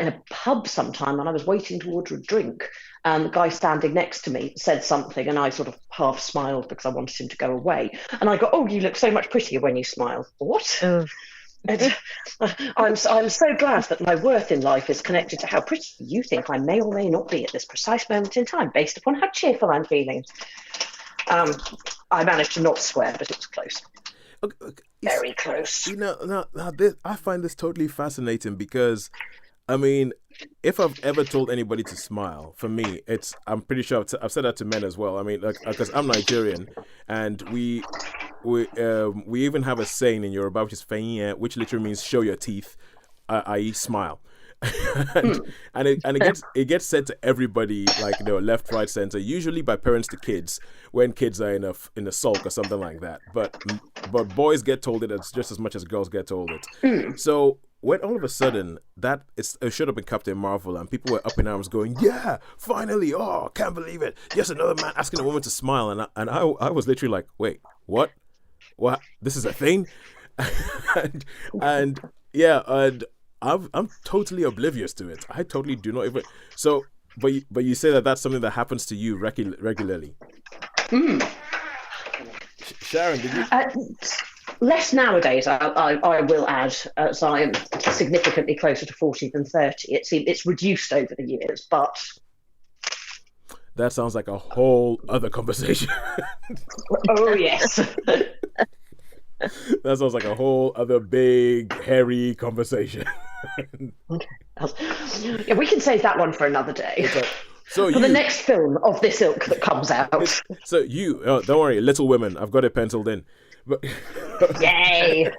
a pub sometime, and I was waiting to order a drink, and the guy standing next to me said something, and I sort of half smiled because I wanted him to go away. And I go, "Oh, you look so much prettier when you smile." What? I'm so glad that my worth in life is connected to how pretty you think I may or may not be at this precise moment in time, based upon how cheerful I'm feeling. I managed to not swear, but it was close. Okay, very close. I find this totally fascinating because, I mean, if I've ever told anybody to smile, for me, I'm pretty sure I've said that to men as well. I mean, because I'm Nigerian, and we even have a saying in Yoruba, which is "fẹ̀yìn," which literally means "show your teeth," i.e., smile. and it gets said to everybody, like, left, right, center, usually by parents to kids when kids are in a sulk or something like that. But boys get told it just as much as girls get told it. So when all of a sudden it showed up in Captain Marvel, and people were up in arms going, "Yeah, finally! Oh, can't believe it! Yes, another man asking a woman to smile," and I was literally like, "Wait, what? What? This is a thing?" and I'm totally oblivious to it. I totally do not even. So, but you say that's something that happens to you regularly. Sharon, did you? Less nowadays. I will add, as I am significantly closer to 40 than 30. It's reduced over the years, but that sounds like a whole other conversation. Oh yes. That sounds like a whole other big, hairy conversation. Yeah, we can save that one for another day. So For the next film of this ilk that comes out. So don't worry, Little Women. I've got it penciled in. But Yay!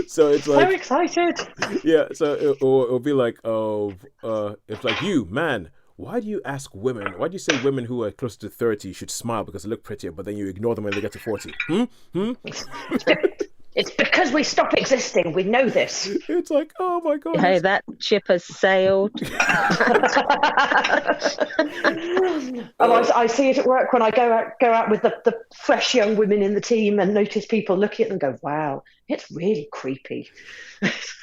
so it's So like, excited. yeah. So it'll be like, it's like, you man. Why do you ask women? Why do you say women who are close to 30 should smile because they look prettier, but then you ignore them when they get to 40? It's because we stop existing. We know this. It's like, oh my god. Hey, that ship has sailed. I see it at work when I go out with the fresh young women in the team and notice people looking at them and go, wow, it's really creepy.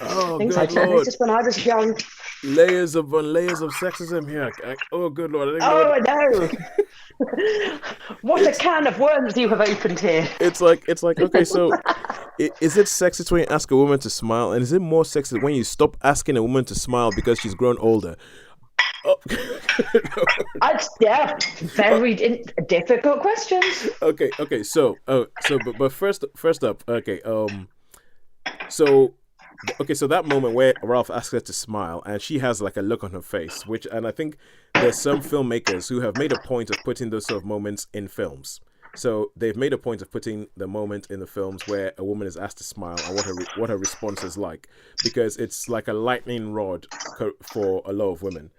Oh, Things good I lord. noticed when I was young. Layers of sexism here. Oh, good lord. I know. What a can of worms you have opened here. It's like okay, so is it sexist when you ask a woman to smile, and is it more sexist when you stop asking a woman to smile because she's grown older? Oh. Yeah, very difficult questions. Okay. So but first up, okay. So that moment where Ralph asks her to smile, and she has like a look on her face, and I think there's some filmmakers who have made a point of putting those sort of moments in films. So they've made a point of putting the moment in the films where a woman is asked to smile and what her response is like, because it's like a lightning rod for a lot of women.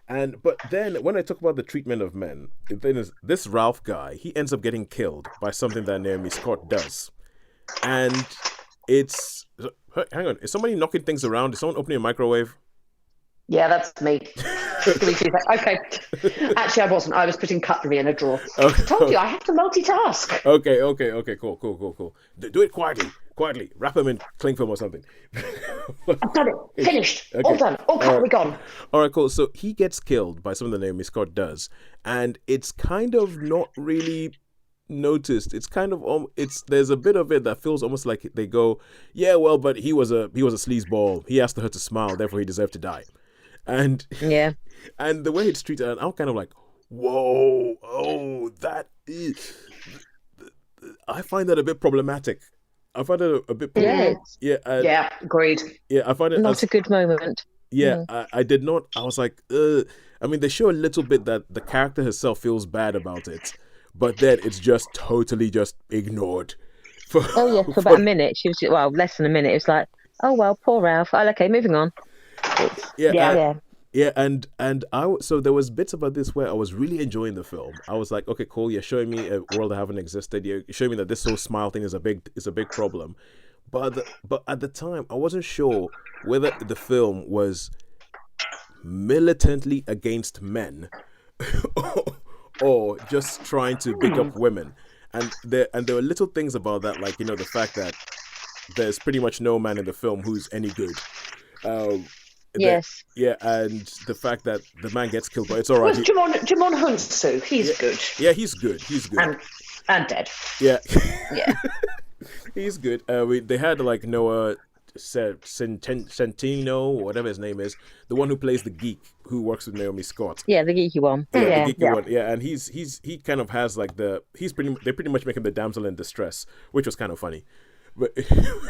But then when I talk about the treatment of men, the thing is, this Ralph guy, he ends up getting killed by something that Naomi Scott does, and it's. Hang on, is somebody knocking things around? Is someone opening a microwave? Yeah, that's me. Okay. Actually, I wasn't. I was putting cutlery in a drawer. Okay. I told you, I have to multitask. Okay, cool. Do it quietly. Wrap them in cling film or something. I've done it. Finished. Okay. All done. All cutlery gone. All right, cool. So he gets killed by something that Naomi Scott does, and it's kind of not really noticed. It's kind of there's a bit of it that feels almost like they go, yeah, well, but he was a sleazeball. He asked her to smile, therefore he deserved to die. And yeah, and the way it's treated, and I'm kind of like, whoa, I find that a bit problematic. I find it a bit problematic. Yeah, agreed. Yeah, I find it not a good moment. Yeah, I did not. I was like, I mean, they show a little bit that the character herself feels bad about it, but then it's just totally just ignored. For about a minute. She was, less than a minute. It was like, oh, well, poor Ralph. Oh, okay, moving on. So there was bits about this where I was really enjoying the film. I was like, okay, cool. You're showing me a world that haven't existed. You're showing me that this whole smile thing is a big problem. But at the time, I wasn't sure whether the film was militantly against men or just trying to big up women. And there were little things about that, like, the fact that there's pretty much no man in the film who's any good. Yes. And the fact that the man gets killed, but it's all right. Jimon Hunsu, he's good. Yeah, he's good. And dead. Yeah. Yeah. He's good. They had like Noah Centino, whatever his name is, the one who plays the geek who works with Naomi Scott. Yeah, the geeky one. The geeky one. Yeah, and he kind of has like they pretty much make him the damsel in distress, which was kind of funny. But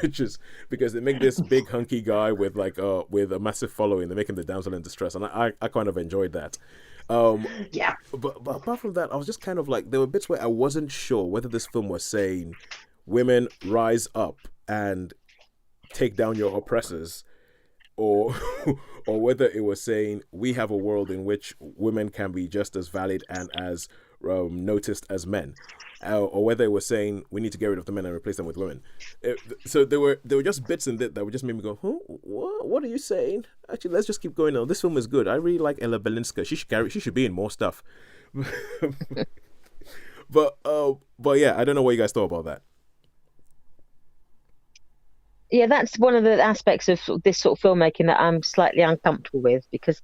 which is because they make this big hunky guy with a massive following. They make him the damsel in distress, and I kind of enjoyed that. But apart from that, I was just kind of like, there were bits where I wasn't sure whether this film was saying women rise up and take down your oppressors, or whether it was saying we have a world in which women can be just as valid and as noticed as men. Or whether it was saying we need to get rid of the men and replace them with women. So there were just bits in it that would just make me go, huh? What are you saying? Actually, let's just keep going on. This film is good. I really like Ella Balinska. She should be in more stuff. But yeah, I don't know what you guys thought about that. Yeah, that's one of the aspects of this sort of filmmaking that I'm slightly uncomfortable with, because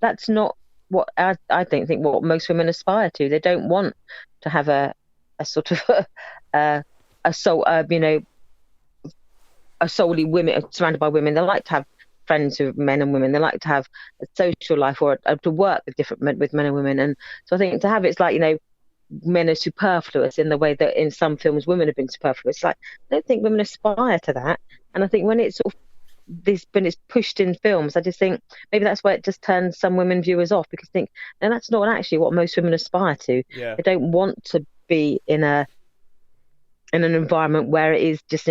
that's not what I don't think what most women aspire to. They don't want to have a sort of a solely women surrounded by women. They like to have friends with men and women. They like to have a social life or to work with different men, with men and women. And so I think to have it's like, men are superfluous in the way that in some films women have been superfluous. Like, I don't think women aspire to that. And I think when it's sort of this when it's pushed in films, I just think maybe that's why it just turns some women viewers off, because they think, no, that's not actually what most women aspire to. Yeah. They don't want to be in an environment where it is just,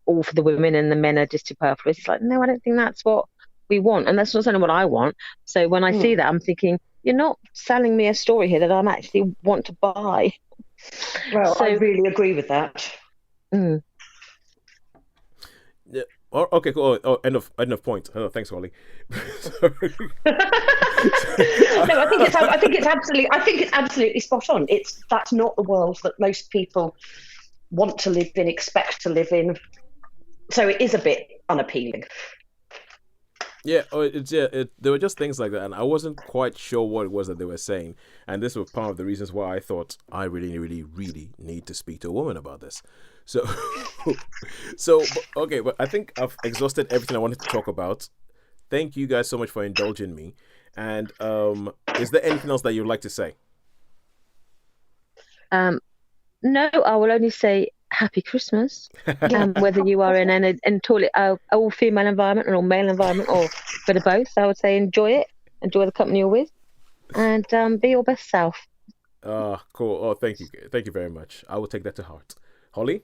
all for the women and the men are just superfluous. It's like, no, I don't think that's what we want, and that's not something what I want. So when I see that, I'm thinking, you're not selling me a story here that I'm actually want to buy. Well, I really agree with that. Yeah. Oh, okay, cool. Oh, end of point. Oh, thanks, Holly. No, I think it's absolutely spot on. That's not the world that most people want to live in, expect to live in. So it is a bit unappealing. Yeah, there were just things like that, and I wasn't quite sure what it was that they were saying, and this was part of the reasons why I thought I really, really, really need to speak to a woman about this. So, okay, but I think I've exhausted everything I wanted to talk about. Thank you guys so much for indulging me. And is there anything else that you'd like to say? No, I will only say Happy Christmas. Whether you are in an all-female environment or all-male environment or a bit of both, I would say enjoy it. Enjoy the company you're with, and be your best self. Cool. Oh, thank you very much. I will take that to heart. Holly?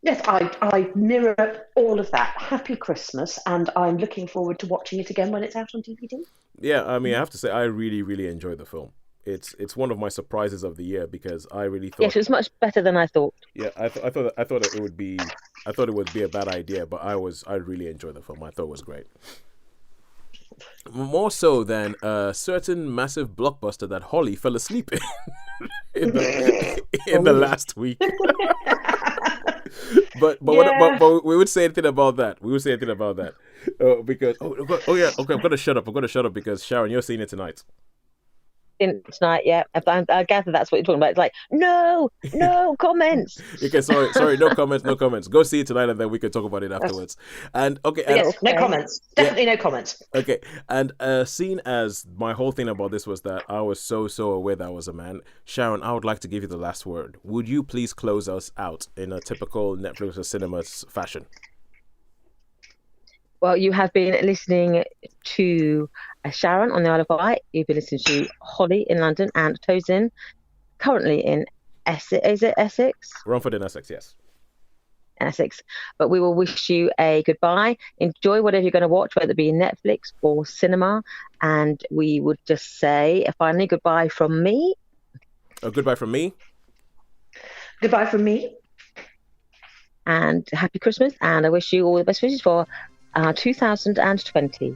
Yes, I mirror all of that. Happy Christmas, and I'm looking forward to watching it again when it's out on DVD. Yeah, I mean, I have to say, I really, really enjoyed the film. It's one of my surprises of the year, because I really thought... Yes, it was much better than I thought. Yeah, I thought it would be a bad idea, but I really enjoyed the film. I thought it was great. More so than a certain massive blockbuster that Holly fell asleep in the last week. But we would say anything about that. Because I'm gonna shut up because Sharon, you're seeing it tonight. Tonight, yeah. I gather that's what you're talking about. It's like, no comments. Okay, sorry, no comments. Go see it tonight, and then we can talk about it afterwards. And okay, yes, no comments. Definitely no comments. Okay, and seeing as my whole thing about this was that I was so aware that I was a man, Sharon, I would like to give you the last word. Would you please close us out in a typical Netflix or cinemas fashion? Well, you have been listening to Sharon on the Isle of Wight. You've been listening to Holly in London and Tosin, currently in Essex. Is it Essex? Romford in Essex, yes. Essex. But we will wish you a goodbye. Enjoy whatever you're going to watch, whether it be Netflix or cinema. And we would just say, finally, goodbye from me. Goodbye from me. Goodbye from me. And happy Christmas. And I wish you all the best wishes for 2020.